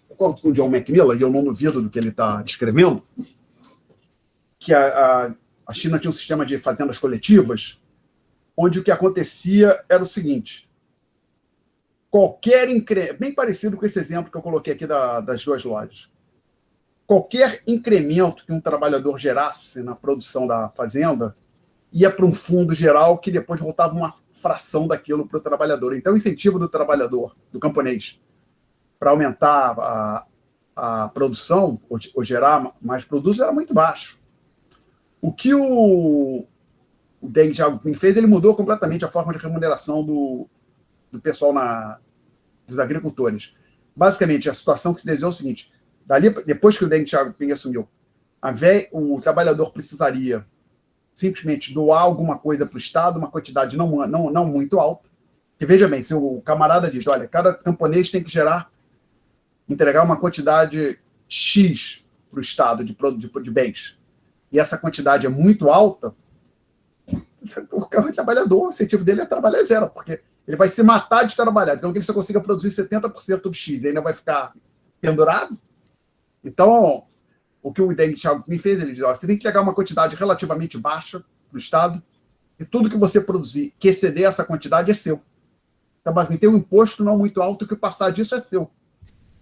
De acordo com o John Macmillan, e eu não duvido do que ele está descrevendo, que a China tinha um sistema de fazendas coletivas, onde o que acontecia era o seguinte: qualquer incremento, bem parecido com esse exemplo que eu coloquei aqui das 2 lojas, qualquer incremento que um trabalhador gerasse na produção da fazenda ia para um fundo geral que depois voltava uma fração daquilo para o trabalhador. Então, o incentivo do trabalhador, do camponês, para aumentar a produção, ou gerar mais produtos, era muito baixo. O que o Deng Xiaoping fez, ele mudou completamente a forma de remuneração do pessoal, dos agricultores. Basicamente, a situação que se desenhou é o seguinte: depois que o Deng Xiaoping assumiu, o trabalhador precisaria simplesmente doar alguma coisa para o Estado, uma quantidade não muito alta. E veja bem, se o camarada diz, olha, cada camponês tem que entregar uma quantidade X para o Estado de bens, e essa quantidade é muito alta, o trabalhador, o incentivo dele é trabalhar zero, porque ele vai se matar de trabalhar. Então, que ele só consiga produzir 70% do X e ainda vai ficar pendurado. Então, o que o Deng Xiaoping fez, ele diz, ó, você tem que entregar uma quantidade relativamente baixa para o Estado, e tudo que você produzir que exceder essa quantidade é seu. Então, basicamente, tem um imposto não muito alto, que passar disso é seu.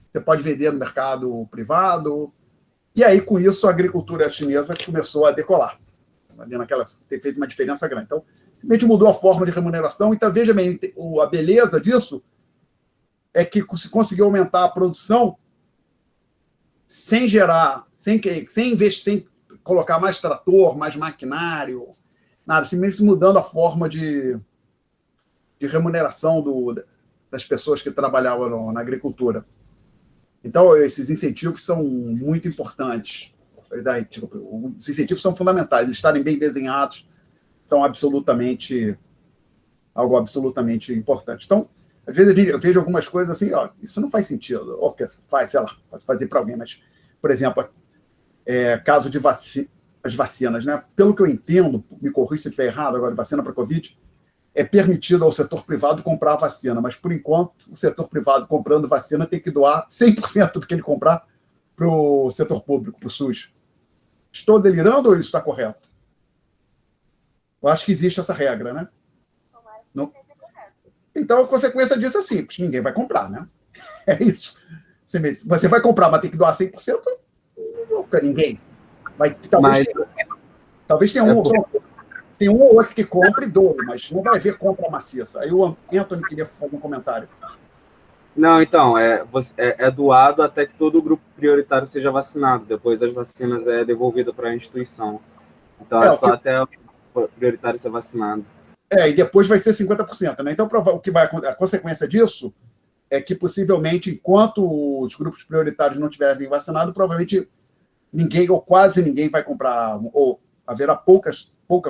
Você pode vender no mercado privado. E aí, com isso, a agricultura chinesa começou a decolar. Fez uma diferença grande. Então, simplesmente mudou a forma de remuneração. Então, veja bem, a beleza disso é que se conseguiu aumentar a produção sem investir, sem colocar mais trator, mais maquinário, nada, simplesmente mudando a forma de remuneração das pessoas que trabalhavam na agricultura. Então, esses incentivos são muito importantes. Os incentivos são fundamentais, eles estarem bem desenhados são algo absolutamente importante. Então, às vezes eu vejo algumas coisas assim, ó, isso não faz sentido, ou faz, sei lá, pode fazer para alguém, mas, por exemplo, caso de as vacinas, né? Pelo que eu entendo, me corrija se eu estiver errado, agora, vacina para Covid, é permitido ao setor privado comprar a vacina, mas, por enquanto, o setor privado comprando vacina tem que doar 100% do que ele comprar para o setor público, para o SUS. Estou delirando ou isso está correto? Eu acho que existe essa regra, né? Não. Então, a consequência disso é simples: ninguém vai comprar, né? É isso. Você vai comprar, mas tem que doar 100%? Nunca ninguém. Talvez tenha tem um ou outro que compre e doe, mas não vai haver compra maciça. Aí o Anthony queria fazer um comentário. Não, então, é doado até que todo o grupo prioritário seja vacinado. Depois das vacinas é devolvido para a instituição. Então, só até o prioritário ser vacinado. E depois vai ser 50%, né? Então, a consequência disso é que, possivelmente, enquanto os grupos prioritários não tiverem vacinado, provavelmente ninguém ou quase ninguém vai comprar, ou haverá pouca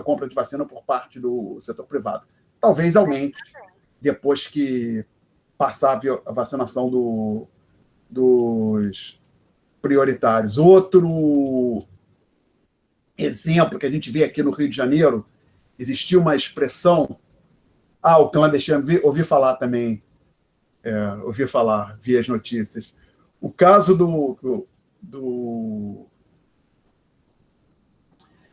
compra de vacina por parte do setor privado. Talvez aumente depois que passar a vacinação dos prioritários. Outro exemplo que a gente vê aqui no Rio de Janeiro, existiu uma expressão, o clandestino, ouvi falar também, vi as notícias. O caso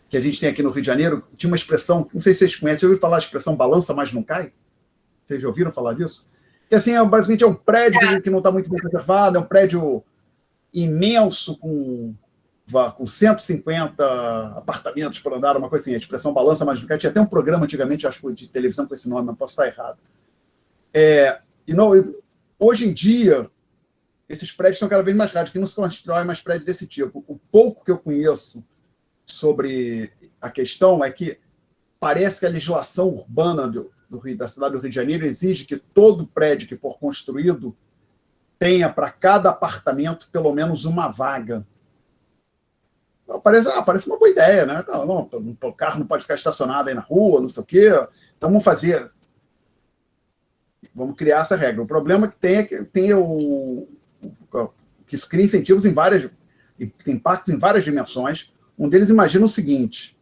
que a gente tem aqui no Rio de Janeiro, tinha uma expressão, não sei se vocês conhecem, eu ouvi falar a expressão balança, mas não cai? Vocês já ouviram falar disso? Que assim, basicamente é um prédio que não está muito bem preservado, é um prédio imenso com 150 apartamentos por andar, uma coisa assim, a expressão balança, mas não cai. Tinha até um programa antigamente, acho que de televisão com esse nome, não posso estar errado. Hoje em dia, esses prédios estão cada vez mais raros, que não se constrói mais prédios desse tipo. O pouco que eu conheço sobre a questão é que parece que a legislação urbana da cidade do Rio de Janeiro exige que todo prédio que for construído tenha para cada apartamento pelo menos uma vaga. Parece uma boa ideia, né? O carro não pode ficar estacionado aí na rua, não sei o quê. Então vamos criar essa regra. O problema que tem é que que isso cria incentivos tem impactos em várias dimensões. Um deles imagina o seguinte: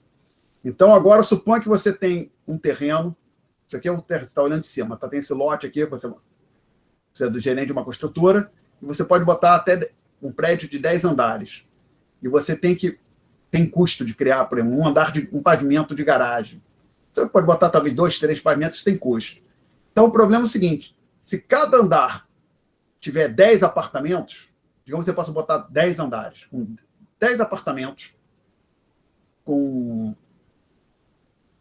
então agora suponha que você tem um terreno, isso aqui é o terreno que está olhando de cima, tem esse lote aqui, você é do gerente de uma construtora, e você pode botar até um prédio de 10 andares. E você tem custo de criar, por exemplo, um pavimento de garagem. Você pode botar talvez 2, 3 pavimentos, tem custo. Então o problema é o seguinte: se cada andar tiver 10 apartamentos, digamos que você possa botar 10 andares, com 10 apartamentos, com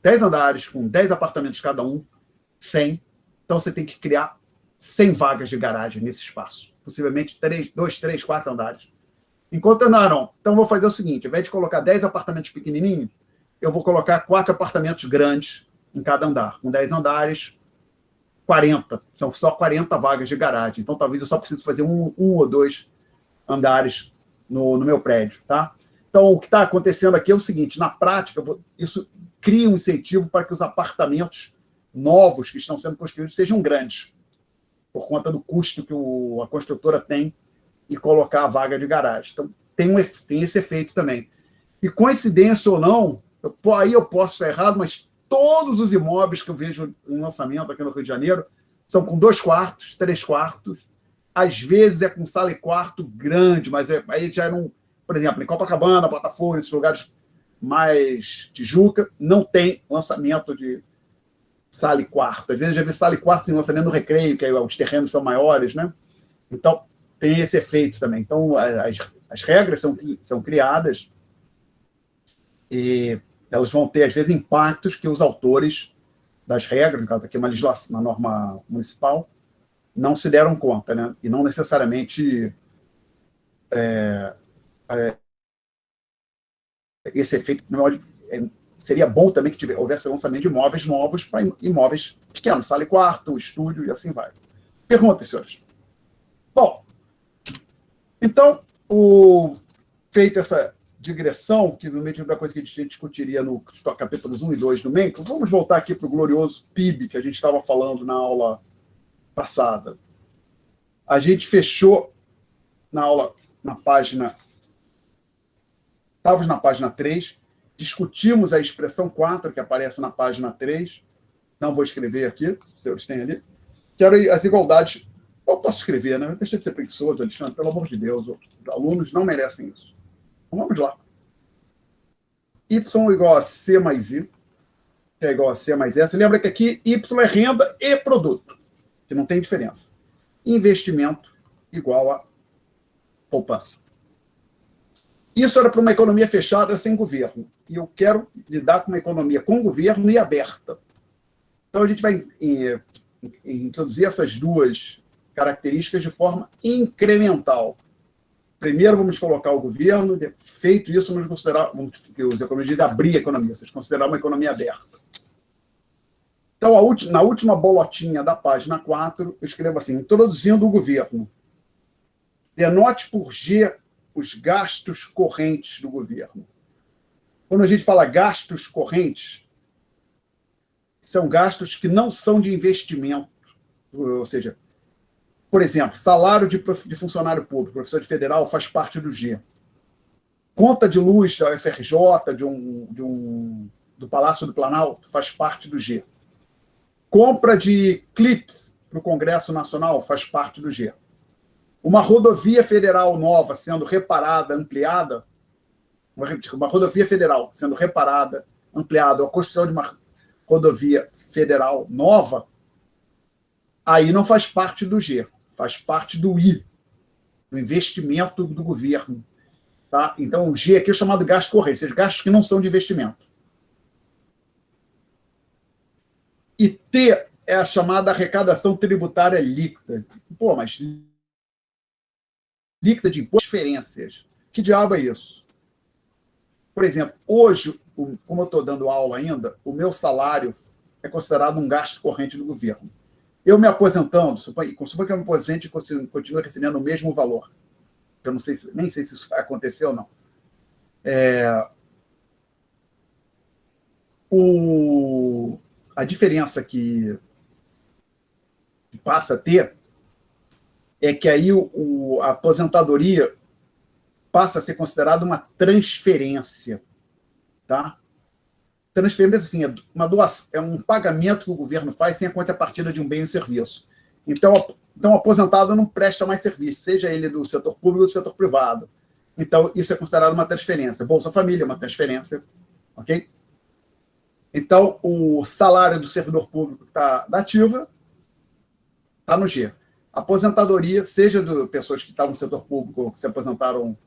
10 andares, com 10 apartamentos cada um, 100. Então, você tem que criar 100 vagas de garagem nesse espaço. Possivelmente 2, 3, 4 andares. Enquanto não, então vou fazer o seguinte: ao invés de colocar 10 apartamentos pequenininhos, eu vou colocar 4 apartamentos grandes em cada andar, com 10 andares, 40. São só 40 vagas de garagem. Então, talvez eu só precise fazer um ou 2 andares no meu prédio. Tá? Então, o que está acontecendo aqui é o seguinte, na prática, isso cria um incentivo para que os apartamentos novos que estão sendo construídos sejam grandes, por conta do custo que a construtora tem em colocar a vaga de garagem. Então, tem esse efeito também. E coincidência ou não, aí eu posso estar errado, mas todos os imóveis que eu vejo em lançamento aqui no Rio de Janeiro são com 2 quartos, 3 quartos, às vezes é com sala e quarto grande, mas aí já não... Por exemplo, em Copacabana, Botafogo, esses lugares mais Tijuca, não tem lançamento de sala e quarto. Às vezes já vi sala e quarto em lançamento no Recreio, que aí os terrenos são maiores, né? Então, tem esse efeito também. Então, as regras são criadas e elas vão ter, às vezes, impactos que os autores das regras, no caso aqui uma norma municipal, não se deram conta, né? E não necessariamente esse efeito seria bom também que houvesse lançamento de imóveis novos para imóveis pequenos, sala e quarto, estúdio e assim vai. Perguntas, senhores. Bom, então, feito essa digressão, que no meio da coisa que a gente discutiria no capítulos 1 e 2 do MENC, vamos voltar aqui para o glorioso PIB que a gente estava falando na aula passada. A gente fechou na aula, na página... Estávamos na página 3, discutimos a expressão 4, que aparece na página 3. Não vou escrever aqui, os senhores têm ali. Quero as igualdades. Eu posso escrever, né? Deixa de ser preguiçoso, Alexandre, pelo amor de Deus. Os alunos não merecem isso. Então, vamos lá. Y igual a C mais I, que é igual a C mais S. Lembra que aqui Y é renda e produto, que não tem diferença. Investimento igual a poupança. Isso era para uma economia fechada sem governo. E eu quero lidar com uma economia com governo e aberta. Então, a gente vai introduzir essas 2 características de forma incremental. Primeiro, vamos colocar o governo, feito isso, vamos considerar, que os economistas dizem abrir a economia, vocês considerar uma economia aberta. Então, na última bolotinha da página 4, eu escrevo assim, introduzindo o governo. Denote por G os gastos correntes do governo. Quando a gente fala gastos correntes, são gastos que não são de investimento. Ou seja, por exemplo, salário de funcionário público, professor de federal, faz parte do G. Conta de luz da UFRJ, do Palácio do Planalto, faz parte do G. Compra de clips para o Congresso Nacional faz parte do G. Uma rodovia federal nova sendo reparada, ampliada, uma rodovia federal sendo reparada, ampliada, a construção de uma rodovia federal nova, aí não faz parte do G, faz parte do I, do investimento do governo. Tá? Então, o G aqui é chamado gasto corrente, ou seja, gastos que não são de investimento. E T é a chamada arrecadação tributária líquida. Pô, mas líquida de transferências. Que diabo é isso? Por exemplo, hoje, como eu estou dando aula ainda, o meu salário é considerado um gasto corrente do governo. Eu me aposentando, suponho que eu me aposente e continue recebendo o mesmo valor. Eu não sei, nem sei se isso vai acontecer ou não. A diferença que passa a ter é que aí a aposentadoria passa a ser considerada uma transferência. Tá? Transferência, assim, uma doação, é um pagamento que o governo faz sem a contrapartida de um bem ou serviço. Então, o aposentado não presta mais serviço, seja ele do setor público ou do setor privado. Então, isso é considerado uma transferência. Bolsa Família é uma transferência. Ok? Então, o salário do servidor público que está da ativa está no G. Aposentadoria, seja de pessoas que estavam no setor público ou que se aposentaram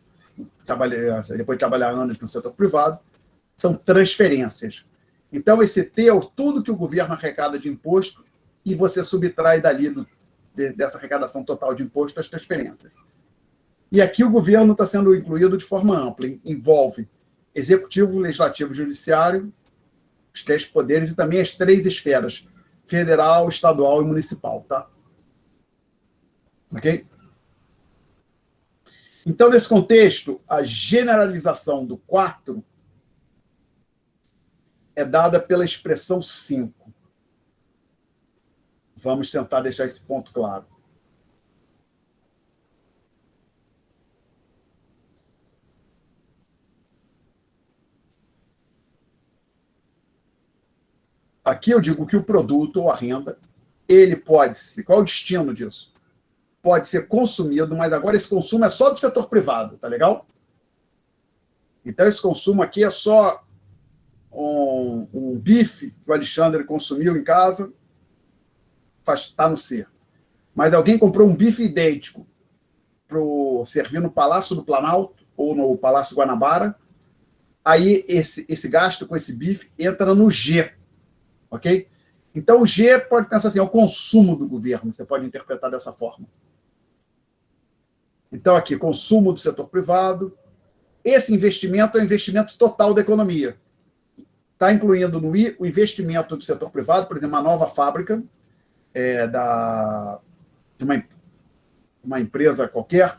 depois de trabalhar anos no setor privado, são transferências. Então, esse T é tudo que o governo arrecada de imposto e você subtrai dali dessa arrecadação total de imposto as transferências. E aqui o governo está sendo incluído de forma ampla, envolve executivo, legislativo e judiciário, os 3 poderes e também as 3 esferas, federal, estadual e municipal, tá? Ok? Então, nesse contexto, a generalização do 4 é dada pela expressão 5. Vamos tentar deixar esse ponto claro. Aqui eu digo que o produto ou a renda, ele pode ser... Qual é o destino disso? Pode ser consumido, mas agora esse consumo é só do setor privado, tá legal? Então, esse consumo aqui é só um bife que o Alexandre consumiu em casa, está no C. Mas alguém comprou um bife idêntico para servir no Palácio do Planalto ou no Palácio Guanabara, aí esse gasto com esse bife entra no G, ok? Então, o G pode pensar assim, é o consumo do governo, você pode interpretar dessa forma. Então, aqui, consumo do setor privado. Esse investimento é o investimento total da economia. Está incluindo no I o investimento do setor privado, por exemplo, uma nova fábrica de uma empresa qualquer,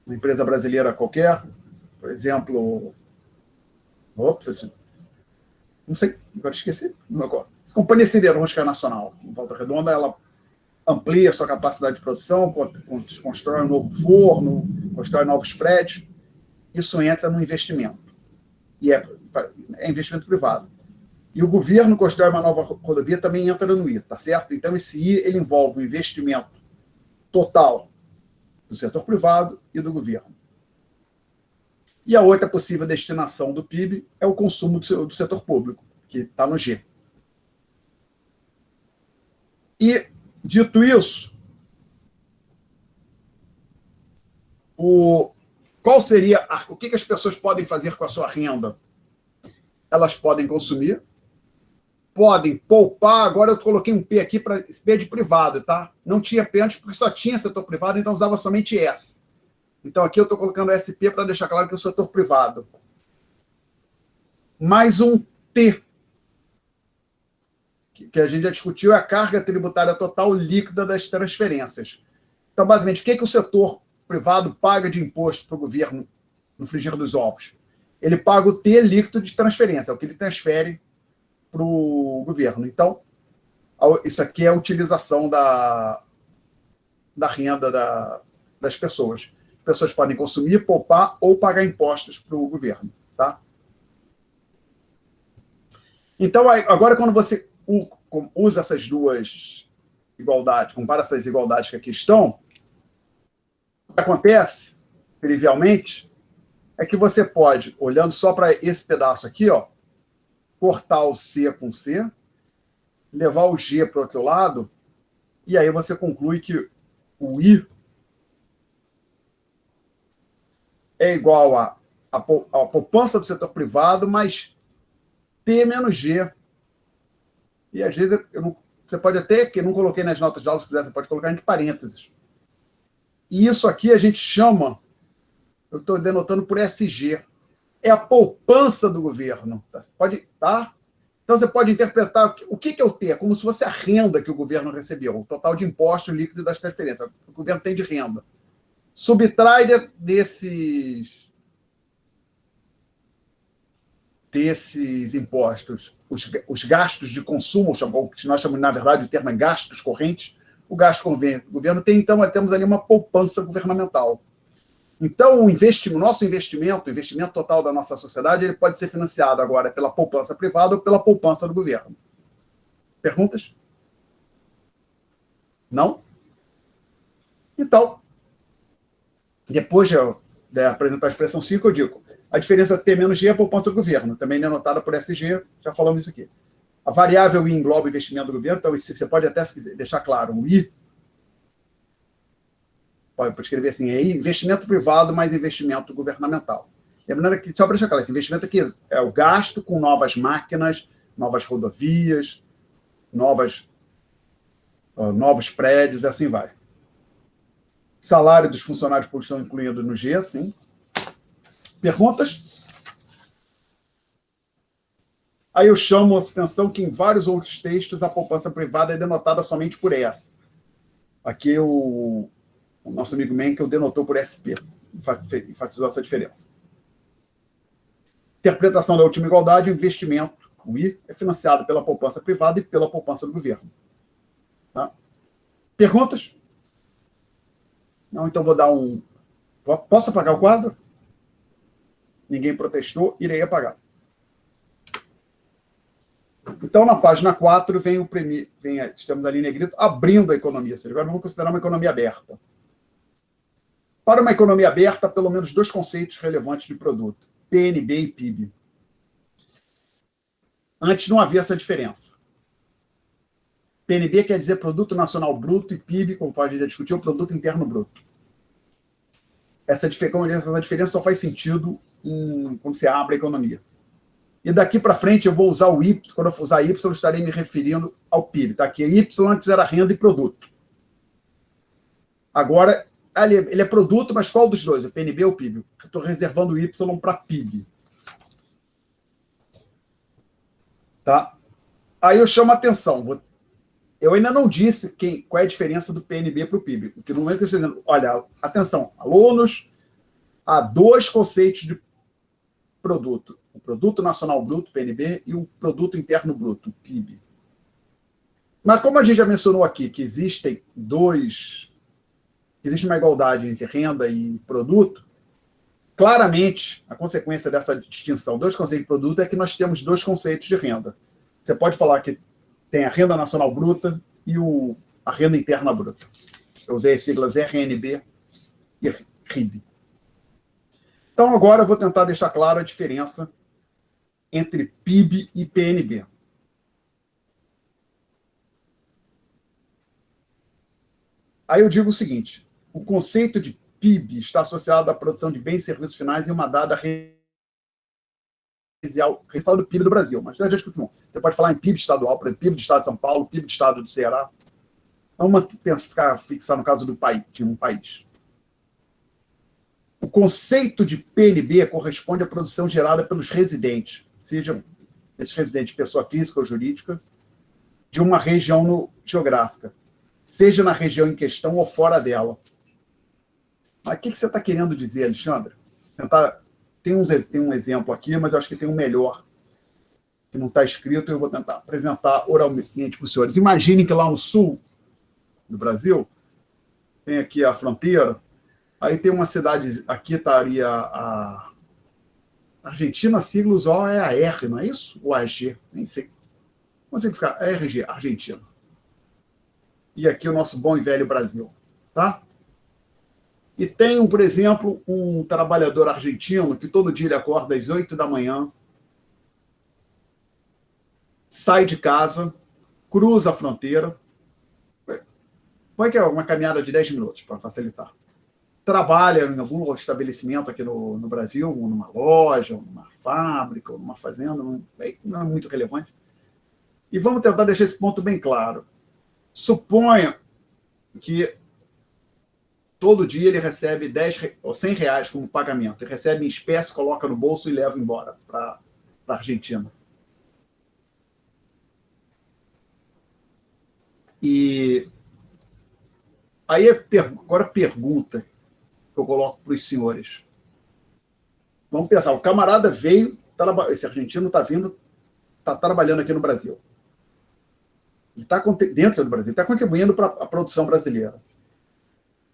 uma empresa brasileira qualquer, por exemplo... não sei, agora esqueci. Companhia Siderúrgica Nacional, em Volta Redonda, ela amplia a sua capacidade de produção, constrói um novo forno, constrói novos prédios. Isso entra no investimento. E é investimento privado. E o governo constrói uma nova rodovia, também entra no I, tá certo? Então, esse I ele envolve o investimento total do setor privado e do governo. E a outra possível destinação do PIB é o consumo do setor público, que está no G. E, dito isso, qual seria o que as pessoas podem fazer com a sua renda? Elas podem consumir, podem poupar. Agora eu coloquei um P aqui para P de privado, tá? Não tinha P antes porque só tinha setor privado, então usava somente S. Então aqui eu estou colocando SP para deixar claro que é o setor privado. Mais um T, que a gente já discutiu, é a carga tributária total líquida das transferências. Então, basicamente, o que o setor privado paga de imposto para o governo no frigir dos ovos? Ele paga o T líquido de transferência, é o que ele transfere para o governo. Então, isso aqui é a utilização da renda das pessoas. As pessoas podem consumir, poupar ou pagar impostos para o governo. Tá? Então, agora, quando você usa essas duas igualdades, compara essas igualdades que aqui estão, o que acontece, trivialmente, é que você pode, olhando só para esse pedaço aqui, ó, cortar o C com C, levar o G para o outro lado, e aí você conclui que o I é igual a poupança do setor privado mais T menos G. E às vezes você pode até, que eu não coloquei nas notas de aula, se quiser, você pode colocar entre parênteses. E isso aqui a gente chama, eu estou denotando por SG, é a poupança do governo. Tá? Então você pode interpretar o que é o T, como se fosse a renda que o governo recebeu, o total de impostos líquidos das transferências, o governo tem de renda. Subtrai desses impostos os gastos de consumo, o que nós chamamos, na verdade, o termo é gastos correntes. O gasto com o governo tem, então, temos ali uma poupança governamental. Então, o nosso investimento, o investimento total da nossa sociedade, ele pode ser financiado agora pela poupança privada ou pela poupança do governo. Perguntas? Não? Então, depois de apresentar a expressão 5, eu digo, a diferença T menos G é a poupança do governo, também denotada por SG, já falamos isso aqui. A variável I engloba o investimento do governo, então você pode até, se quiser, deixar claro, o I, pode escrever assim, é investimento privado mais investimento governamental. Lembrando que, só para deixar claro, esse investimento aqui é o gasto com novas máquinas, novas rodovias, novos prédios, e assim vai. Salário dos funcionários públicos estão incluídos no G, sim. Perguntas? Aí eu chamo a atenção que em vários outros textos a poupança privada é denotada somente por S. Aqui o nosso amigo Menkel denotou por SP, enfatizou essa diferença. Interpretação da última igualdade, o investimento, o I, é financiado pela poupança privada e pela poupança do governo. Tá? Perguntas? Não, então vou dar um... Posso apagar o quadro? Ninguém protestou, irei apagar. Então, na página 4, estamos ali em negrito, abrindo a economia. Ou seja, agora vamos considerar uma economia aberta. Para uma economia aberta, pelo menos dois conceitos relevantes de produto: PNB e PIB. Antes não havia essa diferença. PNB quer dizer Produto Nacional Bruto e PIB, como a gente já discutiu, Produto Interno Bruto. Essa diferença só faz sentido quando você abre a economia. E daqui para frente eu vou usar o Y, quando eu usar Y eu estarei me referindo ao PIB. Tá? Aqui, Y antes era renda e produto. Agora, ele é produto, mas qual dos dois? O PNB ou o PIB? Eu estou reservando o Y para PIB. Tá? Aí eu chamo a atenção. Eu ainda não disse qual é a diferença do PNB para o PIB. Porque no momento que eu estou dizendo, olha, atenção, alunos, há dois conceitos de produto: o Produto Nacional Bruto, PNB, e o Produto Interno Bruto, PIB. Mas como a gente já mencionou aqui que existe uma igualdade entre renda e produto, claramente a consequência dessa distinção dos conceitos de produto é que nós temos dois conceitos de renda. Você pode falar que tem a renda nacional bruta e a renda interna bruta. Eu usei as siglas RNB e RIB. Então, agora eu vou tentar deixar claro a diferença entre PIB e PNB. Aí eu digo o seguinte: o conceito de PIB está associado à produção de bens e serviços finais em uma dada região. Eu falo do PIB do Brasil, mas já discutimos. Você pode falar em PIB estadual, por exemplo, PIB do Estado de São Paulo, PIB do Estado do Ceará. Vamos fixar no caso de um país. O conceito de PNB corresponde à produção gerada pelos residentes, sejam esses residentes pessoa física ou jurídica, de uma região geográfica, seja na região em questão ou fora dela. Mas o que você está querendo dizer, Alexandre? Tem um exemplo aqui, mas eu acho que tem um melhor, que não está escrito, e eu vou tentar apresentar oralmente para os senhores. Imaginem que lá no sul do Brasil, tem aqui a fronteira, aí tem uma cidade, aqui estaria a Argentina, a sigla usual é a R, não é isso? Ou AG, nem sei. Vamos ficar RG, Argentina. E aqui o nosso bom e velho Brasil, tá? E tem, por exemplo, um trabalhador argentino que todo dia ele acorda às 8 da manhã, sai de casa, cruza a fronteira, põe que é uma caminhada de 10 minutos, para facilitar. Trabalha em algum estabelecimento aqui no Brasil, numa loja, numa fábrica, numa fazenda, não é muito relevante. E vamos tentar deixar esse ponto bem claro. Suponha que todo dia ele recebe 10 ou 100 reais como pagamento. Ele recebe em espécie, coloca no bolso e leva embora para a Argentina. E aí agora a pergunta que eu coloco para os senhores. Vamos pensar, o camarada veio, esse argentino está trabalhando aqui no Brasil. Ele está dentro do Brasil, está contribuindo para a produção brasileira.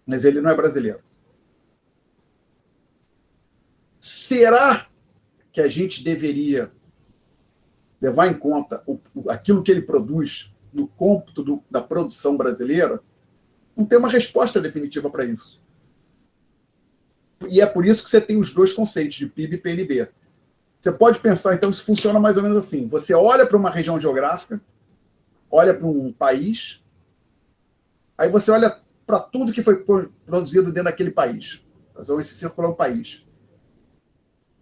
Mas ele não é brasileiro. Será que a gente deveria levar em conta aquilo que ele produz no cômputo da produção brasileira? Não tem uma resposta definitiva para isso. E é por isso que você tem os dois conceitos de PIB e PNB. Você pode pensar, então, isso funciona mais ou menos assim. Você olha para uma região geográfica, olha para um país, aí você olha para tudo que foi produzido dentro daquele país. Então, esse círculo é um país.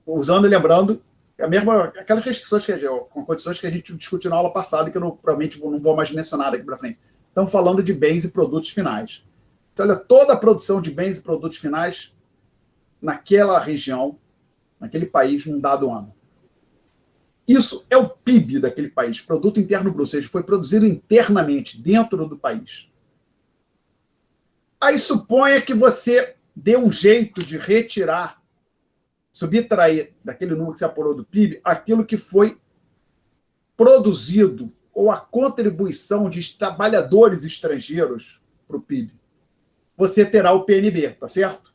Usando e lembrando aquelas restrições, com condições que a gente discutiu na aula passada, que eu provavelmente não vou mais mencionar daqui para frente. Estamos falando de bens e produtos finais. Então, olha, toda a produção de bens e produtos finais naquela região, naquele país, num dado ano. Isso é o PIB daquele país, Produto Interno Bruto, ou seja, foi produzido internamente, dentro do país. Aí suponha que você dê um jeito de retirar, subtrair daquele número que você apurou do PIB, aquilo que foi produzido, ou a contribuição de trabalhadores estrangeiros para o PIB. Você terá o PNB, tá certo?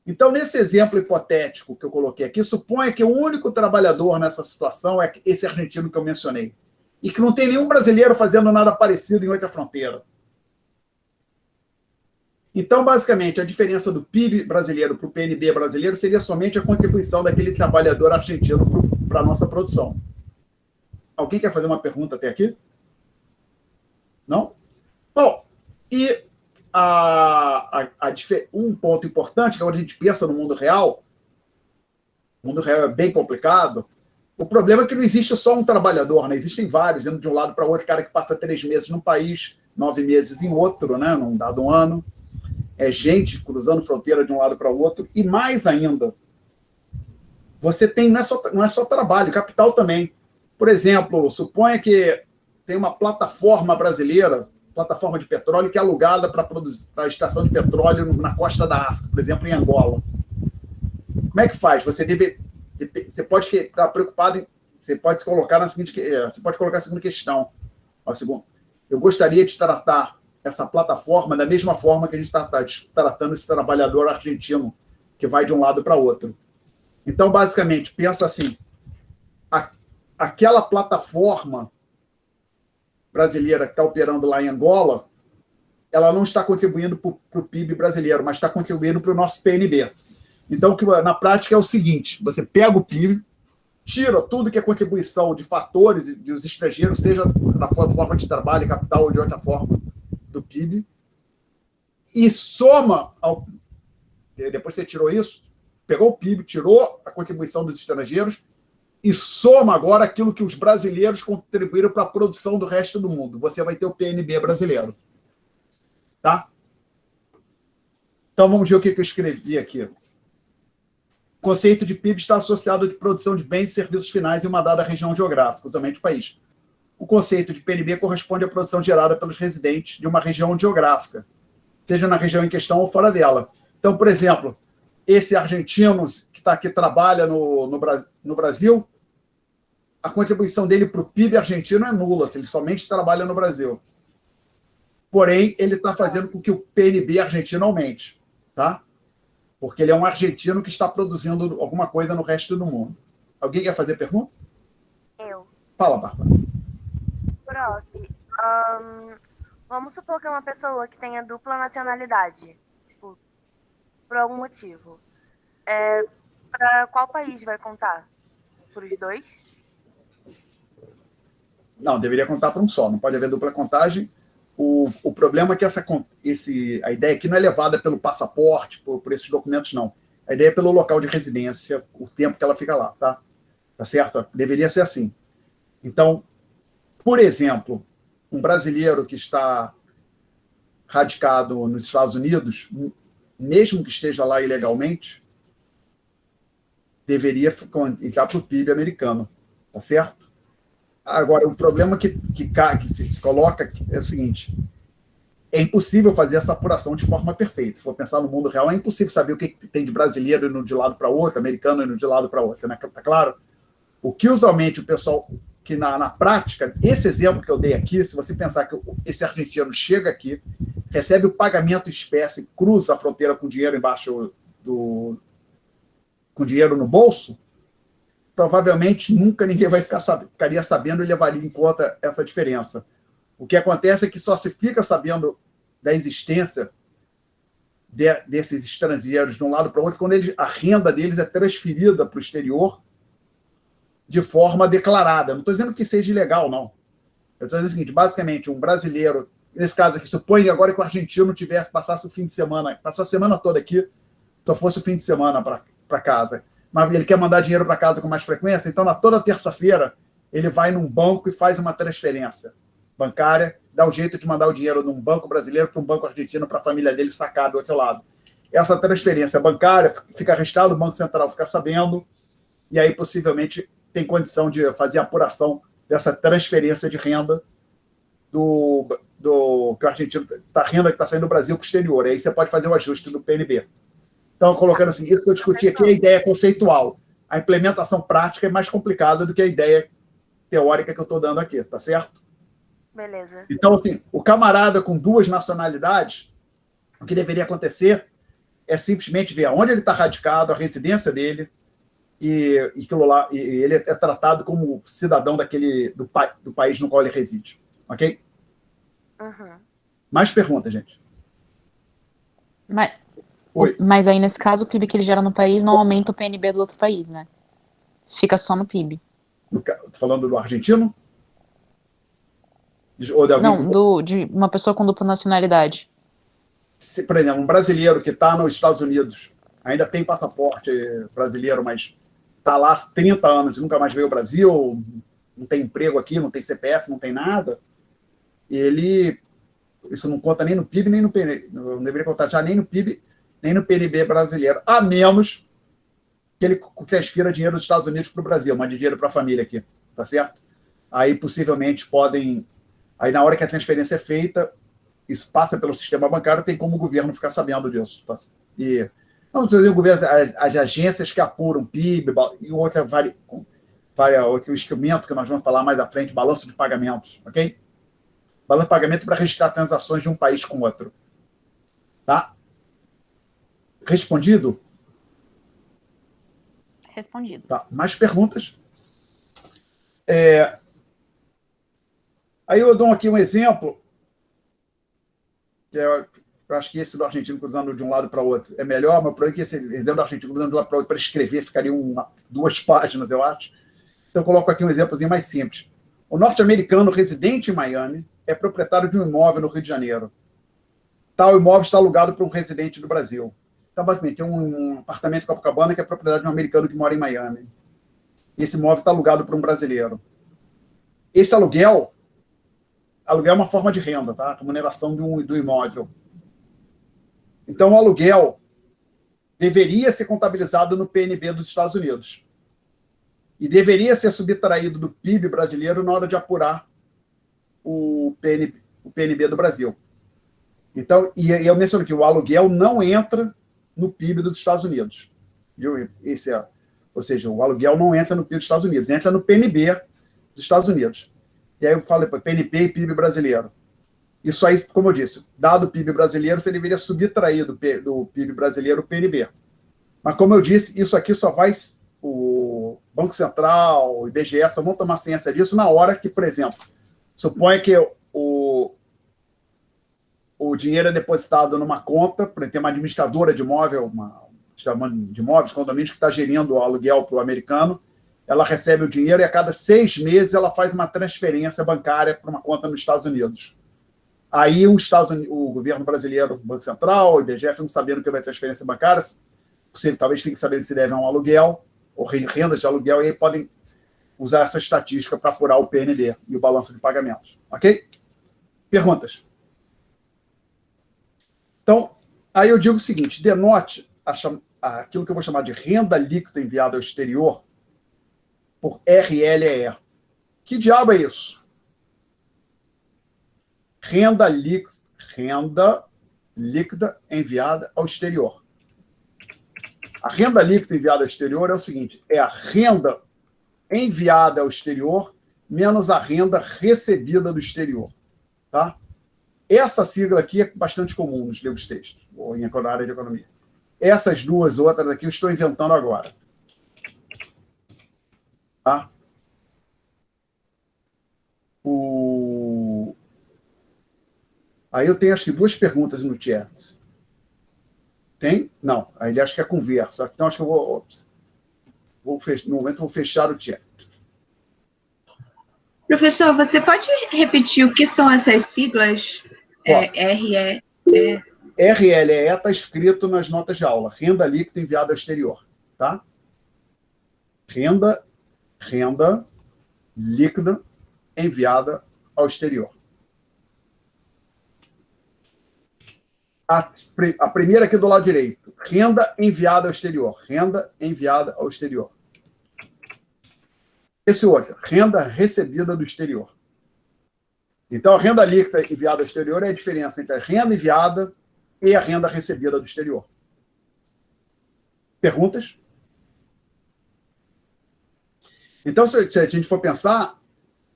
Então, nesse exemplo hipotético que eu coloquei aqui, suponha que o único trabalhador nessa situação é esse argentino que eu mencionei, e que não tem nenhum brasileiro fazendo nada parecido em outra fronteira. Então, basicamente, a diferença do PIB brasileiro para o PNB brasileiro seria somente a contribuição daquele trabalhador argentino para a nossa produção. Alguém quer fazer uma pergunta até aqui? Não? Bom, e um ponto importante, que quando a gente pensa no mundo real, o mundo real é bem complicado, o problema é que não existe só um trabalhador, né? Existem vários, indo de um lado para o outro, cara que passa 3 meses num país, 9 meses em outro, né? Num dado ano. É gente cruzando fronteira de um lado para o outro, e mais ainda, você tem, não é só trabalho, capital também. Por exemplo, suponha que tem uma plataforma brasileira, plataforma de petróleo, que é alugada para a estação de petróleo na costa da África, por exemplo, em Angola. Como é que faz? Você pode estar preocupado, você pode se colocar na seguinte, você pode colocar a seguinte questão. Eu gostaria de tratar essa plataforma da mesma forma que a gente está tratando esse trabalhador argentino que vai de um lado para outro. Então, basicamente, pensa assim, aquela plataforma brasileira que está operando lá em Angola, ela não está contribuindo para o PIB brasileiro, mas está contribuindo para o nosso PNB. Então, na prática, é o seguinte, você pega o PIB, tira tudo que é contribuição de fatores dos estrangeiros, seja na forma de trabalho, capital ou de outra forma, do PIB, e soma, depois você tirou isso, pegou o PIB, tirou a contribuição dos estrangeiros e soma agora aquilo que os brasileiros contribuíram para a produção do resto do mundo. Você vai ter o PNB brasileiro. Tá? Então, vamos ver o que eu escrevi aqui. O conceito de PIB está associado à produção de bens e serviços finais em uma dada região geográfica, também do país. O conceito de PNB corresponde à produção gerada pelos residentes de uma região geográfica, seja na região em questão ou fora dela. Então, por exemplo, esse argentino que está aqui, trabalha no Brasil, a contribuição dele para o PIB argentino é nula, se ele somente trabalha no Brasil. Porém, ele está fazendo com que o PNB argentino aumente, tá? Porque ele é um argentino que está produzindo alguma coisa no resto do mundo. Alguém quer fazer pergunta? Eu. Fala, Bárbara. Prof, vamos supor que é uma pessoa que tenha dupla nacionalidade, por algum motivo. Para qual país vai contar? Para os dois? Não, deveria contar para um só, não pode haver dupla contagem. O problema é que a ideia aqui não é levada pelo passaporte, por esses documentos, não. A ideia é pelo local de residência, o tempo que ela fica lá, tá? Tá certo? Deveria ser assim. Então, por exemplo, um brasileiro que está radicado nos Estados Unidos, mesmo que esteja lá ilegalmente, deveria entrar para o PIB americano, tá certo? Agora, o problema que se coloca é o seguinte, é impossível fazer essa apuração de forma perfeita. Se for pensar no mundo real, é impossível saber o que tem de brasileiro indo de lado para outro, americano indo de lado para outro, né? Tá claro? O que usualmente o pessoal, que na prática, esse exemplo que eu dei aqui, se você pensar que esse argentino chega aqui, recebe o pagamento em espécie, cruza a fronteira com dinheiro embaixo com dinheiro no bolso, provavelmente nunca ninguém ficaria sabendo e levaria em conta essa diferença. O que acontece é que só se fica sabendo da existência desses estrangeiros de um lado para o outro quando a renda deles é transferida para o exterior de forma declarada. Não estou dizendo que seja ilegal, não. Eu estou dizendo o seguinte, basicamente, um brasileiro, nesse caso aqui, suponha agora que o argentino passasse o fim de semana, passasse a semana toda aqui, só fosse o fim de semana para casa, mas ele quer mandar dinheiro para casa com mais frequência, então, toda terça-feira, ele vai num banco e faz uma transferência bancária, dá um jeito de mandar o dinheiro de um banco brasileiro para um banco argentino para a família dele sacar do outro lado. Essa transferência bancária fica registrada, o Banco Central fica sabendo, e aí possivelmente tem condição de fazer a apuração dessa transferência de renda que o argentino, da renda que está saindo do Brasil para o exterior. Aí você pode fazer o ajuste do PNB. Então, colocando assim, isso que eu discuti aqui é a ideia conceitual. A implementação prática é mais complicada do que a ideia teórica que eu estou dando aqui, tá certo? Beleza. Então, assim, o camarada com 2 nacionalidades, o que deveria acontecer é simplesmente ver onde ele está radicado, a residência dele, e ele é tratado como cidadão do país no qual ele reside. Ok? Uhum. Mais perguntas, gente? Oi. Mas aí, nesse caso, o PIB que ele gera no país não aumenta o PNB do outro país, né? Fica só no PIB. Estou falando do argentino? Ou de alguém Não, de uma pessoa com dupla nacionalidade. Por exemplo, um brasileiro que está nos Estados Unidos, ainda tem passaporte brasileiro, mas está lá há 30 anos e nunca mais veio ao Brasil, não tem emprego aqui, não tem CPF, não tem nada, isso não conta nem no PIB, nem no PNB, não deveria contar já nem no PIB, nem no PNB brasileiro, a menos que ele transfira dinheiro dos Estados Unidos para o Brasil, mande dinheiro para a família aqui, tá certo? Aí, possivelmente, aí na hora que a transferência é feita, isso passa pelo sistema bancário, tem como o governo ficar sabendo disso. Tá? E não estou dizendo o governo, as agências que apuram PIB e outro instrumento que nós vamos falar mais à frente, balanço de pagamentos, ok? Balanço de pagamento para registrar transações de um país com outro. Tá? Respondido? Respondido. Tá. Mais perguntas? Aí eu dou aqui um exemplo, que eu acho que esse do argentino cruzando de um lado para o outro é melhor, mas o problema é que esse exemplo do argentino cruzando de um lado para o outro, para escrever, ficaria 2 páginas, eu acho. Então, eu coloco aqui um exemplozinho mais simples. O norte-americano residente em Miami é proprietário de um imóvel no Rio de Janeiro. Tal imóvel está alugado para um residente do Brasil. Então, basicamente, tem um apartamento em Copacabana que é propriedade de um americano que mora em Miami. Esse imóvel está alugado para um brasileiro. Esse aluguel é uma forma de renda, tá? Remuneração do imóvel. Então, o aluguel deveria ser contabilizado no PNB dos Estados Unidos. E deveria ser subtraído do PIB brasileiro na hora de apurar o PNB do Brasil. Então, e eu menciono que o aluguel não entra no PIB dos Estados Unidos. Ou seja, o aluguel não entra no PIB dos Estados Unidos, entra no PNB dos Estados Unidos. E aí eu falo PNB e PIB brasileiro. Isso aí, como eu disse, dado o PIB brasileiro, você deveria subtrair do PIB brasileiro o PNB. Mas, como eu disse, isso aqui só vai... O Banco Central, o IBGE, só vão tomar ciência disso na hora que, por exemplo, suponha que o dinheiro é depositado numa conta, tem uma administradora de imóveis, condomínios, que está gerindo o aluguel para o americano, ela recebe o dinheiro e a cada 6 meses ela faz uma transferência bancária para uma conta nos Estados Unidos. Aí o governo brasileiro, o Banco Central, o IBGE, ficam sabendo que vai transferência bancária, talvez fiquem sabendo se deve a um aluguel, ou rendas de aluguel, e aí podem usar essa estatística para apurar o PNB e o balanço de pagamentos. Ok? Perguntas? Então, aí eu digo o seguinte, denote aquilo que eu vou chamar de renda líquida enviada ao exterior por RLE. Que diabo é isso? Renda líquida enviada ao exterior. A renda líquida enviada ao exterior é o seguinte, é a renda enviada ao exterior menos a renda recebida do exterior. Tá? Essa sigla aqui é bastante comum nos livros textos, ou na área de economia. Essas 2 outras aqui eu estou inventando agora. Tá? Aí eu tenho, acho que, 2 perguntas no chat. Tem? Não. Aí ele acha que é conversa. Então, acho que eu no momento, vou fechar o chat. Professor, você pode repetir o que são essas siglas? RLE está escrito nas notas de aula. Renda líquida enviada ao exterior. Tá? Renda líquida enviada ao exterior. A primeira aqui do lado direito. Renda enviada ao exterior. Renda enviada ao exterior. Esse outro, renda recebida do exterior. Então, a renda líquida enviada ao exterior é a diferença entre a renda enviada e a renda recebida do exterior. Perguntas? Então, se a gente for pensar,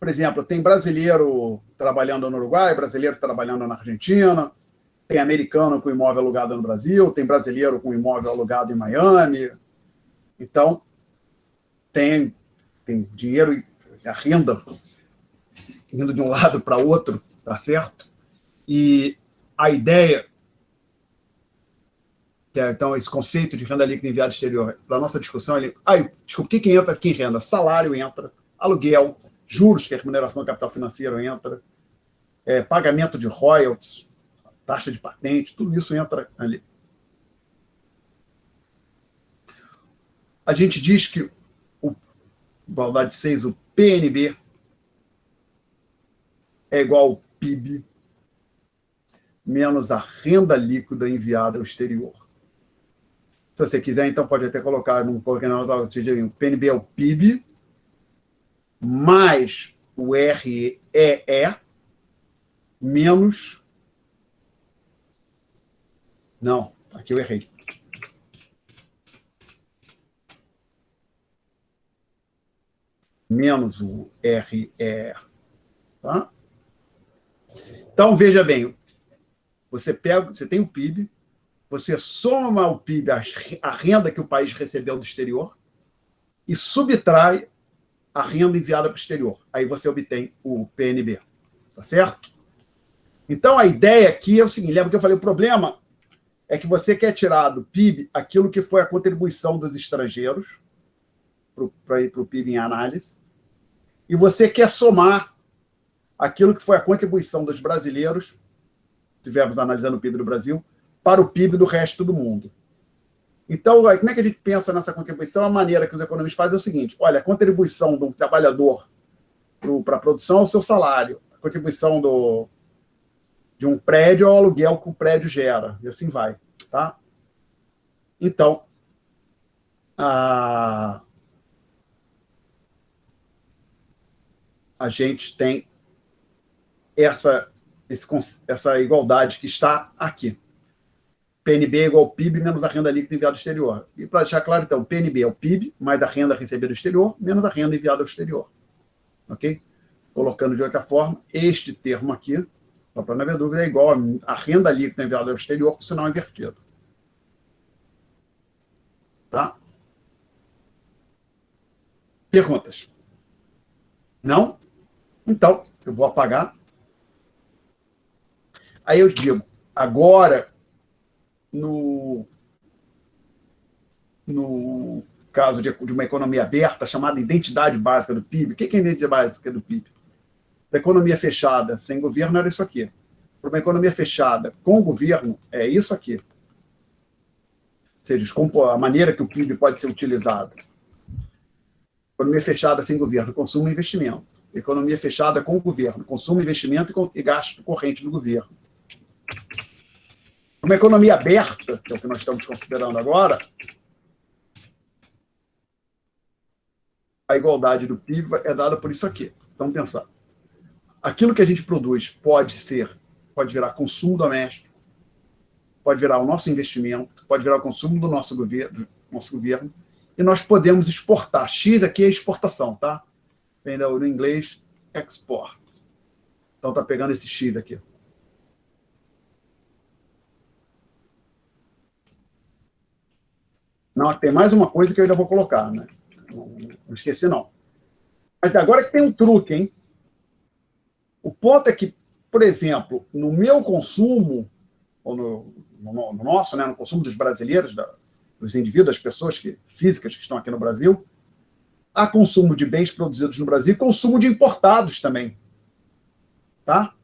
por exemplo, tem brasileiro trabalhando no Uruguai, brasileiro trabalhando na Argentina, tem americano com imóvel alugado no Brasil, tem brasileiro com imóvel alugado em Miami. Então, tem dinheiro e a renda indo de um lado para outro, tá certo? E a ideia, que é, então, esse conceito de renda líquida enviada exterior, para a nossa discussão, desculpa, o que entra aqui em renda? Salário entra, aluguel, juros, que é a remuneração do capital financeiro entra, pagamento de royalties, taxa de patente, tudo isso entra ali. A gente diz que, igualdade 6, o PNB é igual ao PIB menos a renda líquida enviada ao exterior. Se você quiser, então, pode até colocar num coordenador, ou seja, o PNB é o PIB mais o REE menos... Não, aqui eu errei. Menos o RE. Tá? Então, veja bem, você tem o PIB, você soma ao PIB a renda que o país recebeu do exterior e subtrai a renda enviada para o exterior. Aí você obtém o PNB. Tá certo? Então, a ideia aqui é o seguinte, lembra que eu falei, o problema é que você quer tirar do PIB aquilo que foi a contribuição dos estrangeiros para o PIB em análise, e você quer somar aquilo que foi a contribuição dos brasileiros, estivermos analisando o PIB do Brasil, para o PIB do resto do mundo. Então, como é que a gente pensa nessa contribuição? A maneira que os economistas fazem é o seguinte, olha, a contribuição de um trabalhador para a produção é o seu salário, a contribuição de um prédio é o aluguel que o prédio gera, e assim vai. Tá? Então, a gente tem essa igualdade que está aqui. PNB é igual ao PIB menos a renda líquida enviada ao exterior. E para deixar claro, então, PNB é o PIB mais a renda recebida do exterior menos a renda enviada ao exterior. Ok? Colocando de outra forma, este termo aqui, só para não haver dúvida, é igual a renda líquida enviada ao exterior com sinal invertido. Tá? Perguntas? Não? Então, eu vou apagar. Aí eu digo, agora, no caso de uma economia aberta, chamada identidade básica do PIB, o que é a identidade básica do PIB? Da economia fechada sem governo era isso aqui. Para uma economia fechada com governo, é isso aqui. Ou seja, a maneira que o PIB pode ser utilizado. Economia fechada sem governo, consumo e investimento. Economia fechada com governo, consumo, investimento e gasto corrente do governo. Uma economia aberta, que é o que nós estamos considerando agora, a igualdade do PIB é dada por isso aqui. Vamos pensar. Aquilo que a gente produz pode virar consumo doméstico, pode virar o nosso investimento, pode virar o consumo do nosso governo, e nós podemos exportar. X aqui é exportação, tá? Vem no inglês, export. Então, está pegando esse X aqui. Não, tem mais uma coisa que eu ainda vou colocar, né? Não esqueci, não. Mas agora que tem um truque, hein? O ponto é que, por exemplo, no meu consumo, ou no nosso, né, no consumo dos brasileiros, dos indivíduos, das pessoas físicas que estão aqui no Brasil, há consumo de bens produzidos no Brasil e consumo de importados também. Tá?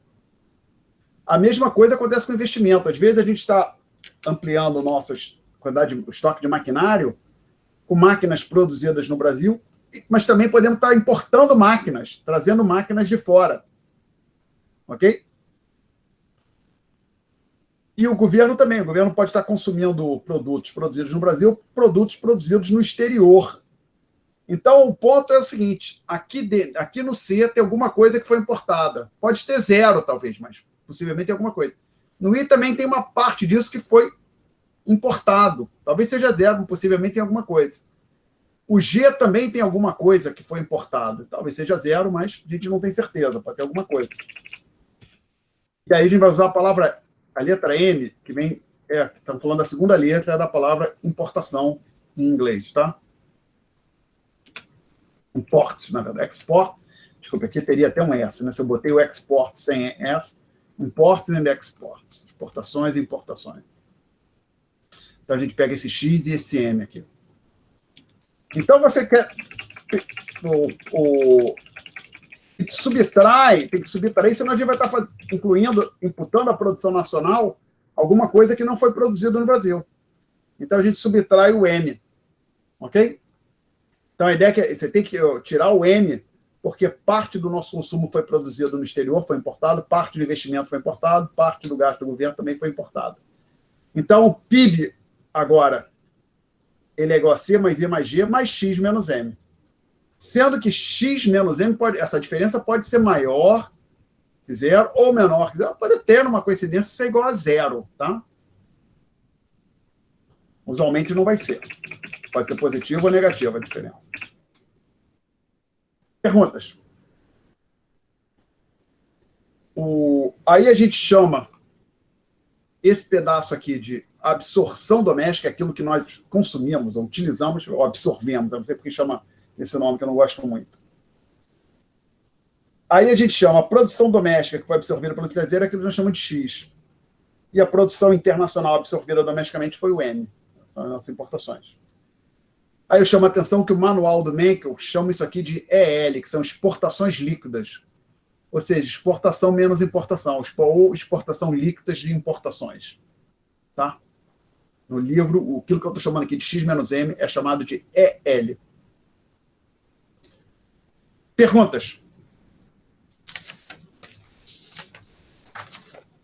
A mesma coisa acontece com o investimento. Às vezes a gente está ampliando o estoque de maquinário com máquinas produzidas no Brasil, mas também podemos estar importando máquinas, trazendo máquinas de fora. Ok? E o governo também. O governo pode estar consumindo produtos produzidos no Brasil, produtos produzidos no exterior. Então, o ponto é o seguinte, aqui no C tem alguma coisa que foi importada. Pode ter zero, talvez, mas possivelmente tem alguma coisa. No I também tem uma parte disso que foi importado. Talvez seja zero, mas possivelmente tem alguma coisa. O G também tem alguma coisa que foi importado. Talvez seja zero, mas a gente não tem certeza, pode ter alguma coisa. E aí a gente vai usar a letra M, que vem, estamos falando da segunda letra da palavra importação em inglês, tá? Imports, na verdade. Export, desculpa, aqui teria até um S, né? Se eu botei o export sem S, imports and exports, exportações e importações. Então a gente pega esse X e esse M aqui. Então você quer tem que subtrair, senão a gente vai estar imputando à produção nacional alguma coisa que não foi produzida no Brasil. Então a gente subtrai o M, ok? Então a ideia é que você tem que tirar o M, porque parte do nosso consumo foi produzido no exterior, foi importado, parte do investimento foi importado, parte do gasto do governo também foi importado. Então o PIB agora ele é igual a C mais I mais G mais X menos M. Sendo que X menos M, essa diferença pode ser maior que zero ou menor que zero. Pode ter uma coincidência ser igual a zero, tá? Usualmente não vai ser. Pode ser positivo ou negativo a diferença. Perguntas? Aí a gente chama esse pedaço aqui de absorção doméstica, aquilo que nós consumimos, ou utilizamos, ou absorvemos. Eu não sei porque chama esse nome que eu não gosto muito. Aí a gente chama a produção doméstica que foi absorvida pelo estrangeiro, aquilo que nós chamamos de X. E a produção internacional absorvida domesticamente foi o M, as nossas importações. Aí eu chamo a atenção que o manual do Menkel chama isso aqui de EL, que são exportações líquidas. Ou seja, exportação menos importação, ou exportação líquidas de importações. Tá? No livro, aquilo que eu estou chamando aqui de X menos M é chamado de EL. Perguntas?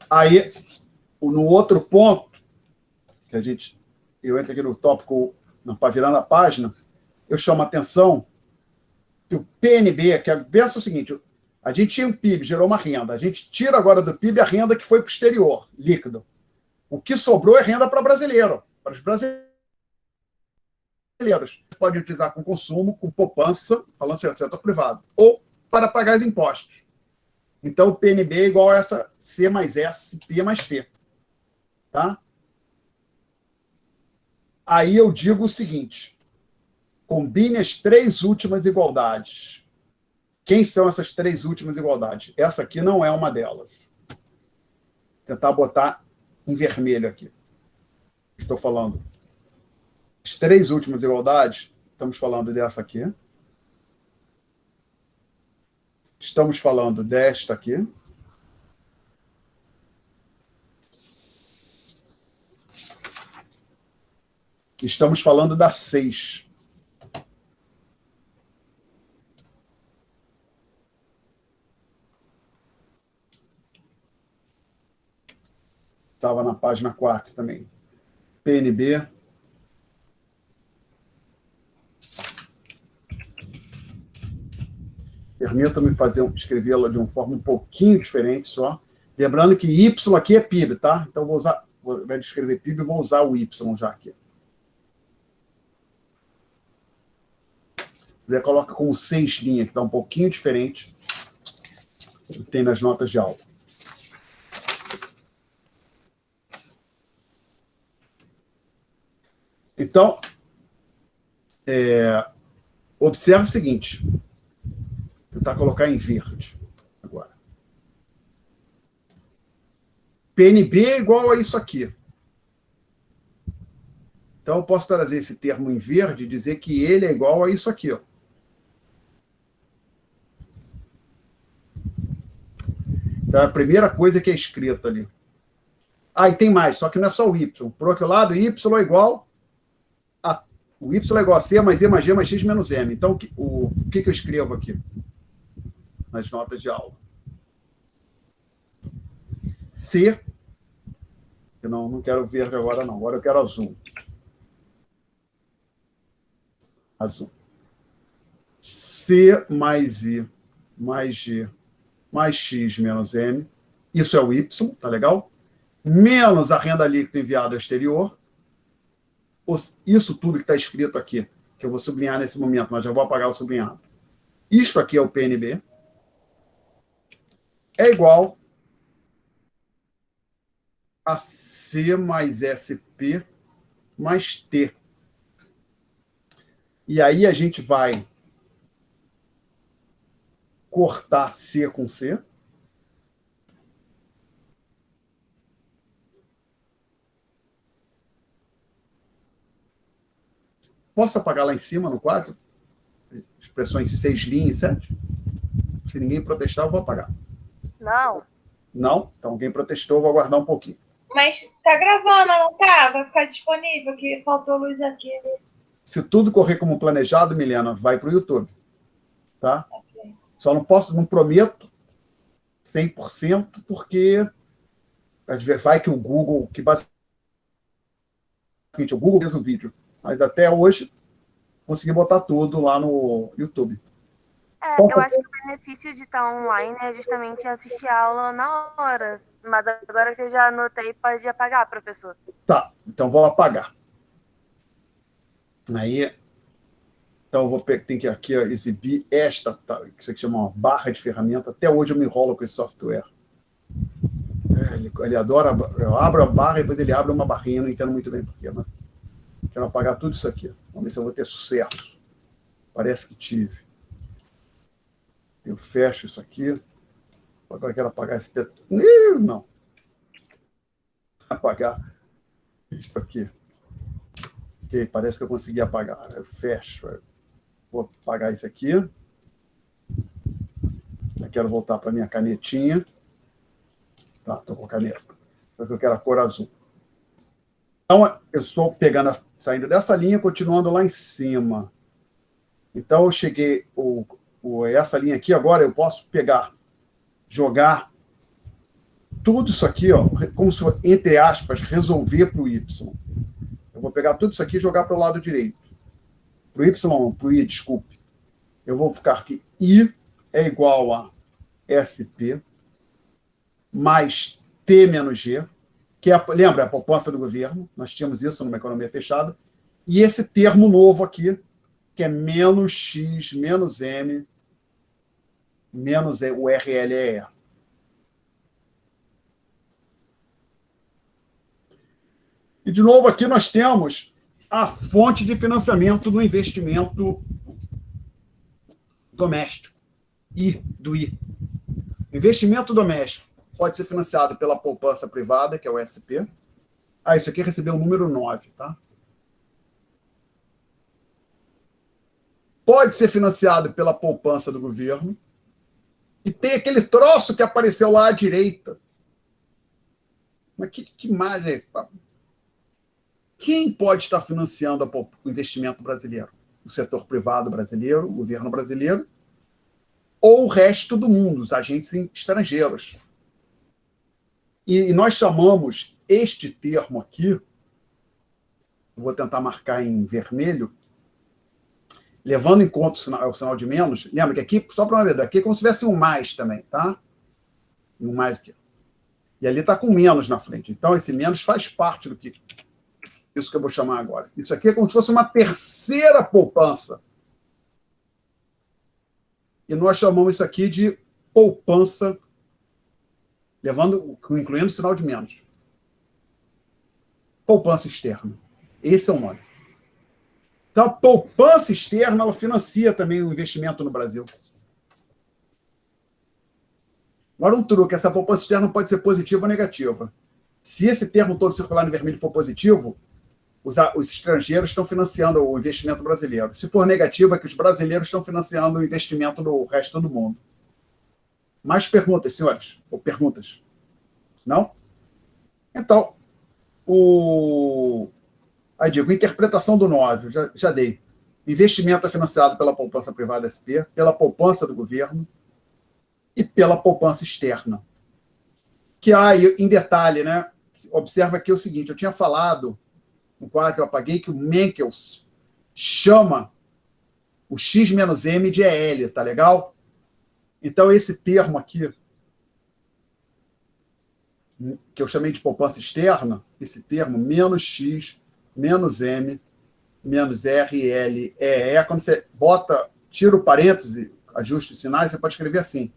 Aí, no outro ponto, que eu entro aqui no tópico, para virar a página, eu chamo a atenção que o PNB, que pensa o seguinte, a gente tinha um PIB, gerou uma renda, a gente tira agora do PIB a renda que foi para o exterior, líquido. O que sobrou é renda para brasileiro, para os brasileiros. Pode utilizar com consumo, com poupança, falando do setor privado, ou para pagar os impostos. Então, o PNB é igual a essa C mais S, P mais T. Tá? Aí eu digo o seguinte, combine as três últimas igualdades. Quem são essas três últimas igualdades? Essa aqui não é uma delas. Vou tentar botar em vermelho aqui. Estou falando. As três últimas igualdades, estamos falando dessa aqui. Estamos falando desta aqui. Estamos falando da 6. Estava na página 4 também. PNB. Permita-me escrevê-la de uma forma um pouquinho diferente só. Lembrando que Y aqui é PIB, tá? Então, ao invés de escrever PIB, eu vou usar o Y já aqui. Você coloca como 6 linhas, que está um pouquinho diferente do que tem nas notas de aula. Então, observe o seguinte. Vou tentar colocar em verde agora. PNB é igual a isso aqui. Então, eu posso trazer esse termo em verde e dizer que ele é igual a isso aqui. Ó. Então, é a primeira coisa que é escrita ali. E tem mais, só que não é só o Y. Por outro lado, Y é igual a... O Y é igual a C mais E mais G mais X menos M. Então, o que eu escrevo aqui? Nas notas de aula. C. Eu não quero verde agora, não. Agora eu quero azul. Azul. C mais I mais G mais X menos M. Isso é o Y, tá legal? Menos a renda líquida enviada ao exterior. Isso tudo que está escrito aqui, que eu vou sublinhar nesse momento, mas já vou apagar o sublinhado. Isto aqui é o PNB. É igual a C mais SP mais T. E aí a gente vai cortar C com C. Posso apagar lá em cima no quadro? Expressões 6 linhas e 7? Se ninguém protestar, eu vou apagar. Não. Não? Então, alguém protestou, eu vou aguardar um pouquinho. Mas tá gravando, não tá? Vai ficar disponível, que faltou luz aqui. Se tudo correr como planejado, Milena, vai para o YouTube. Tá? Ok. Só não prometo 100%, porque vai que o Google, que basicamente o Google fez o vídeo, mas até hoje consegui botar tudo lá no YouTube. Eu acho que o benefício de estar online é justamente assistir a aula na hora. Mas agora que eu já anotei, pode apagar, professor. Tá, então vou apagar. Aí, então eu vou ter que aqui exibir esta, que isso aqui chama uma barra de ferramenta. Até hoje eu me enrolo com esse software. Ele adora, eu abro a barra e depois ele abre uma barrinha, não entendo muito bem porquê, mas quero apagar tudo isso aqui. Vamos ver se eu vou ter sucesso. Parece que tive. Eu fecho isso aqui. Agora eu quero apagar esse... Não. Apagar isso aqui. Ok, parece que eu consegui apagar. Eu fecho. Vou apagar isso aqui. Eu quero voltar para a minha canetinha. Tá, estou com a caneta. Porque eu quero a cor azul. Então, eu estou saindo dessa linha, continuando lá em cima. Então, eu cheguei... essa linha aqui, agora eu posso pegar, jogar tudo isso aqui, ó, como se, entre aspas, resolver para o Y. Eu vou pegar tudo isso aqui e jogar para o lado direito. Para o Y, não, para o I, desculpe. Eu vou ficar aqui. I é igual a SP mais T menos G, que é, lembra, a poupança do governo. Nós tínhamos isso numa economia fechada. E esse termo novo aqui, que é menos X menos M menos o RLE. E, de novo, aqui nós temos a fonte de financiamento do investimento doméstico, do I. O investimento doméstico pode ser financiado pela poupança privada, que é o SP. Isso aqui recebeu o número 9, tá? Pode ser financiado pela poupança do governo. E tem aquele troço que apareceu lá à direita. Mas que mais é esse? Quem pode estar financiando o investimento brasileiro? O setor privado brasileiro, o governo brasileiro, ou o resto do mundo, os agentes estrangeiros. E nós chamamos este termo aqui, eu vou tentar marcar em vermelho, levando em conta o sinal de menos. Lembra que aqui, só para uma vez, aqui é como se tivesse um mais também, tá? Um mais aqui. E ali está com menos na frente. Então, esse menos faz parte do que... Isso que eu vou chamar agora. Isso aqui é como se fosse uma terceira poupança. E nós chamamos isso aqui de poupança, incluindo o sinal de menos. Poupança externa. Esse é o nome. Então, a poupança externa, ela financia também o investimento no Brasil. Agora, um truque, essa poupança externa pode ser positiva ou negativa. Se esse termo todo circular no vermelho for positivo, os estrangeiros estão financiando o investimento brasileiro. Se for negativo, é que os brasileiros estão financiando o investimento do resto do mundo. Mais perguntas, senhores? Ou perguntas? Não? Então, aí digo, interpretação do 9, já dei. Investimento é financiado pela poupança privada SP, pela poupança do governo e pela poupança externa. Que em detalhe, né? Observa aqui o seguinte, eu tinha falado, no quadro eu apaguei, que o Menkels chama o X menos M de EL, tá legal? Então, esse termo aqui, que eu chamei de poupança externa, esse termo, menos X, menos M, menos RL, EE, quando você tira o parêntese, ajusta os sinais, você pode escrever assim,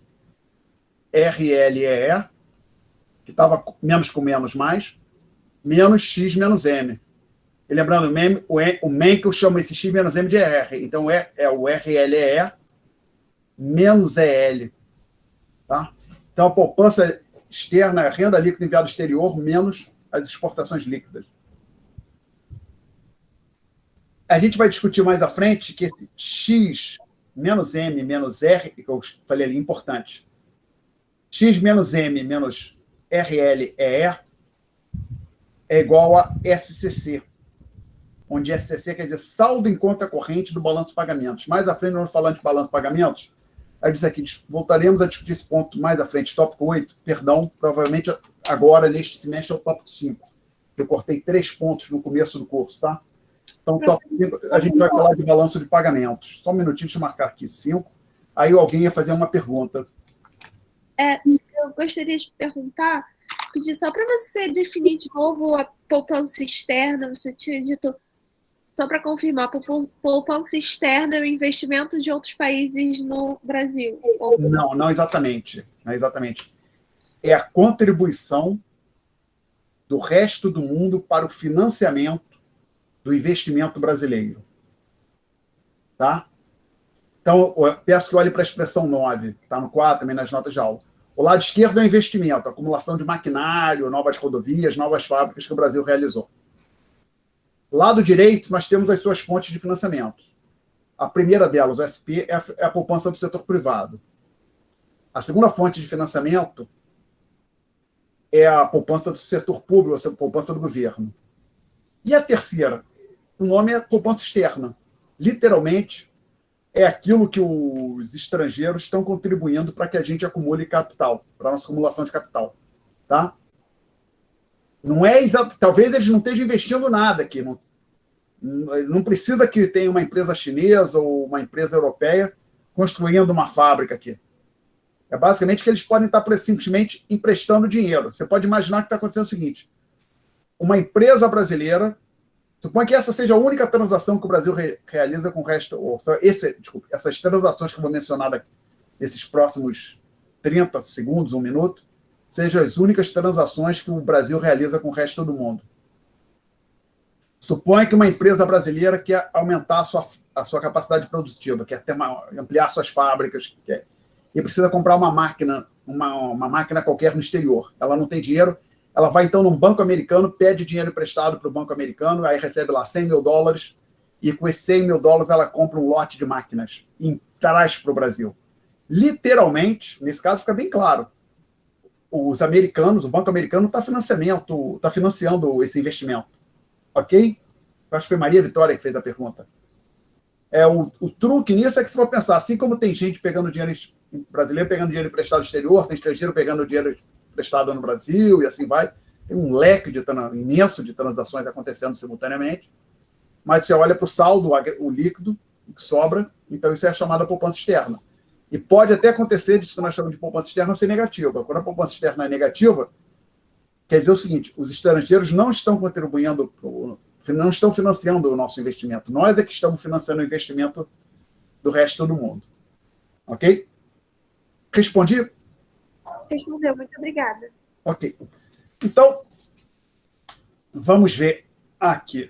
RLEE, que estava menos com menos mais, menos X menos M. E lembrando, o MEM que eu chamo esse X menos M de R. Então, é o RLEE menos EL. Tá? Então, a poupança externa é renda líquida enviada ao exterior menos as exportações líquidas. A gente vai discutir mais à frente que esse X menos M menos R, que eu falei ali, importante. X menos M menos RLEE é igual a SCC, onde SCC quer dizer saldo em conta corrente do balanço de pagamentos. Mais à frente, nós vamos falar de balanço de pagamentos. Aí disse aqui, voltaremos a discutir esse ponto mais à frente, tópico 8, perdão, provavelmente agora, neste semestre, é o tópico 5. Eu cortei 3 pontos no começo do curso, tá? Então, tópico 5, a gente vai falar de balanço de pagamentos. Só um minutinho, deixa eu marcar aqui 5. Aí alguém ia fazer uma pergunta. Eu gostaria de perguntar, pedir só para você definir de novo a poupança externa. Você tinha dito, só para confirmar, poupança externa é o investimento de outros países no Brasil? Não exatamente. Não exatamente. É a contribuição do resto do mundo para o financiamento do investimento brasileiro. Tá? Então, eu peço que olhe para a expressão 9, está no 4, também nas notas de aula. O lado esquerdo é o investimento, acumulação de maquinário, novas rodovias, novas fábricas que o Brasil realizou. Lado direito, nós temos as suas fontes de financiamento. A primeira delas, o SP, é a poupança do setor privado. A segunda fonte de financiamento é a poupança do setor público, a poupança do governo. E a terceira, o nome é poupança externa. Literalmente, é aquilo que os estrangeiros estão contribuindo para que a gente acumule capital, para a nossa acumulação de capital. Tá? Não é exato, talvez eles não estejam investindo nada aqui. Não precisa que tenha uma empresa chinesa ou uma empresa europeia construindo uma fábrica aqui. É basicamente que eles podem estar simplesmente emprestando dinheiro. Você pode imaginar que está acontecendo o seguinte: uma empresa brasileira, suponha que essa seja a única transação que o Brasil realiza com o resto, essas transações que eu vou mencionar daqui, nesses próximos 30 segundos, 1 minuto, sejam as únicas transações que o Brasil realiza com o resto do mundo. Suponha que uma empresa brasileira quer aumentar a sua capacidade produtiva, quer ampliar suas fábricas, e precisa comprar uma máquina qualquer no exterior. Ela não tem dinheiro, ela vai então num banco americano, pede dinheiro emprestado para o banco americano, aí recebe lá $100 mil, e com esses $100 mil ela compra um lote de máquinas e traz para o Brasil. Literalmente, nesse caso fica bem claro, os americanos, o banco americano está financiando esse investimento. Ok? Eu acho que foi Maria Vitória que fez a pergunta. O truque nisso é que, se for pensar, assim como tem gente pegando dinheiro brasileiro pegando dinheiro emprestado no exterior, tem estrangeiro pegando dinheiro emprestado no Brasil, e assim vai, tem um leque imenso de transações acontecendo simultaneamente, mas você olha para o saldo, o líquido, o que sobra, então isso é chamada poupança externa. E pode até acontecer disso que nós chamamos de poupança externa ser negativa. Quando a poupança externa é negativa, quer dizer o seguinte: os estrangeiros não estão contribuindo, não estão financiando o nosso investimento. Nós é que estamos financiando o investimento do resto do mundo. Ok? Respondi? Respondeu, muito obrigada. Ok. Então, vamos ver aqui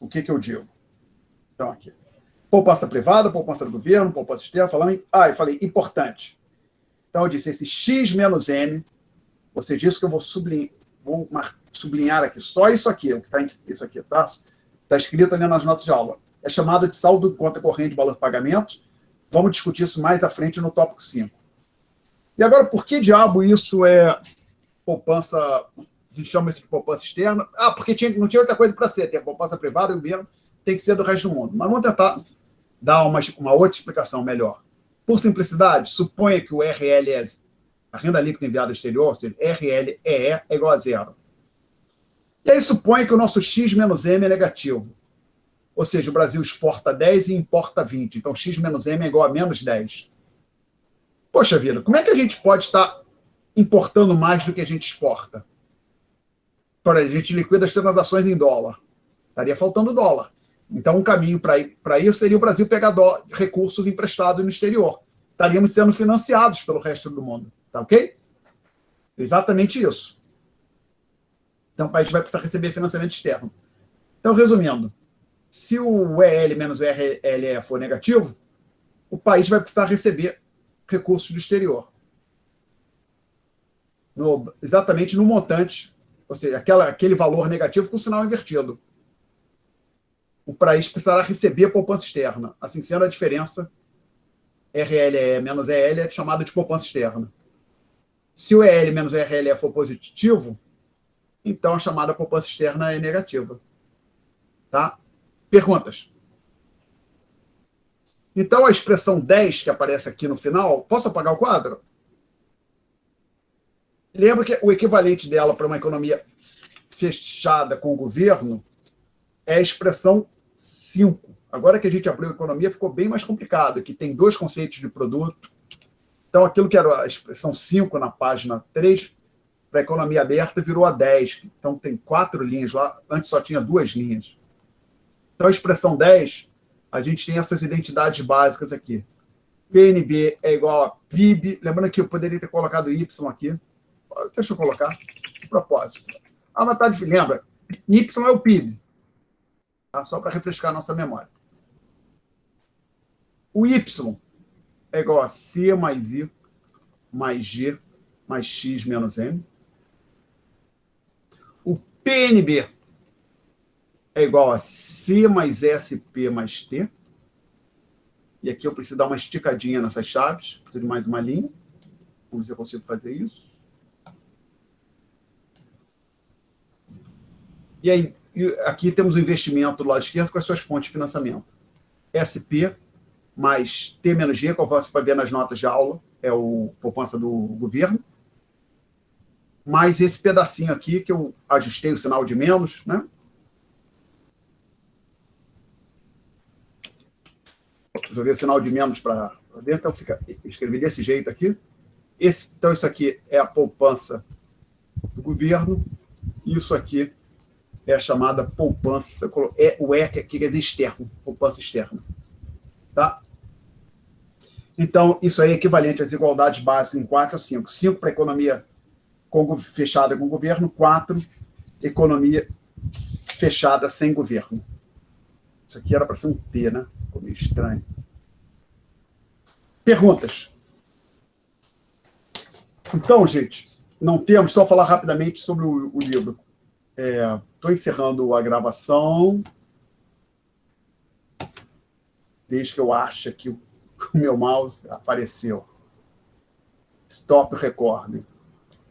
o que eu digo. Então, aqui. Poupança privada, poupança do governo, poupança externa, eu falei, importante. Então, eu disse, esse X menos M, você disse que eu vou sublinhar aqui, só isso aqui, o que está isso aqui, tá? Está escrito ali nas notas de aula. É chamado de saldo de conta corrente de balanço de pagamentos. Vamos discutir isso mais à frente no tópico 5. E agora, por que diabo isso é poupança, a gente chama isso de poupança externa? Porque não tinha outra coisa para ser, tem a poupança privada e o governo tem que ser do resto do mundo. Mas vamos tentar dar uma outra explicação melhor. Por simplicidade, suponha que o RLS, a renda líquida enviada ao exterior, ou seja, RLEE é igual a 0. E aí suponha que o nosso X menos M é negativo. Ou seja, o Brasil exporta 10 e importa 20. Então, x menos m é igual a menos 10. Poxa vida, como é que a gente pode estar importando mais do que a gente exporta? Por exemplo, a gente liquida as transações em dólar. Estaria faltando dólar. Então, um caminho para isso seria o Brasil pegar recursos emprestados no exterior. Estaríamos sendo financiados pelo resto do mundo. Tá ok? Exatamente isso. Então, o país vai precisar receber financiamento externo. Então, resumindo, se o EL menos o RLE for negativo, o país vai precisar receber recursos do exterior. Exatamente no montante, ou seja, aquele valor negativo com o sinal invertido. O país precisará receber a poupança externa. Assim sendo, a diferença RLE menos EL é chamada de poupança externa. Se o EL menos o RLE for positivo, então a chamada poupança externa é negativa. Tá? Perguntas? Então, a expressão 10 que aparece aqui no final, posso apagar o quadro? Lembra que o equivalente dela para uma economia fechada com o governo é a expressão 5. Agora que a gente abriu a economia, ficou bem mais complicado, que tem 2 conceitos de produto. Então, aquilo que era a expressão 5 na página 3, para a economia aberta, virou a 10. Então, tem 4 linhas lá, antes só tinha 2 linhas. Então, a expressão 10, a gente tem essas identidades básicas aqui. PNB é igual a PIB. Lembrando que eu poderia ter colocado Y aqui. Deixa eu colocar, de propósito. Mas tá difícil. Lembra, Y é o PIB. Tá? Só para refrescar a nossa memória. O Y é igual a C mais I mais G mais X menos M. O PNB é igual a C mais SP mais T. E aqui eu preciso dar uma esticadinha nessas chaves. Preciso de mais uma linha. Vamos ver se eu consigo fazer isso. E aí, aqui temos o investimento do lado esquerdo com as suas fontes de financiamento. SP mais T menos G, como você pode ver nas notas de aula, é o poupança do governo. Mais esse pedacinho aqui, que eu ajustei o sinal de menos, né? Joguei o sinal de menos para dentro, então escrevi desse jeito aqui. Então, isso aqui é a poupança do governo, e isso aqui é a chamada poupança, o E que quer dizer externo, poupança externa. Tá? Então, isso aí é equivalente às igualdades básicas em 4 a 5. 5 para a economia fechada com o governo, 4 economia fechada sem governo. Isso aqui era para ser um T, né? Ficou meio estranho. Perguntas? Então, gente, não temos, só falar rapidamente sobre o livro. Estou encerrando a gravação. Desde que eu acho que o meu mouse apareceu. Stop recording.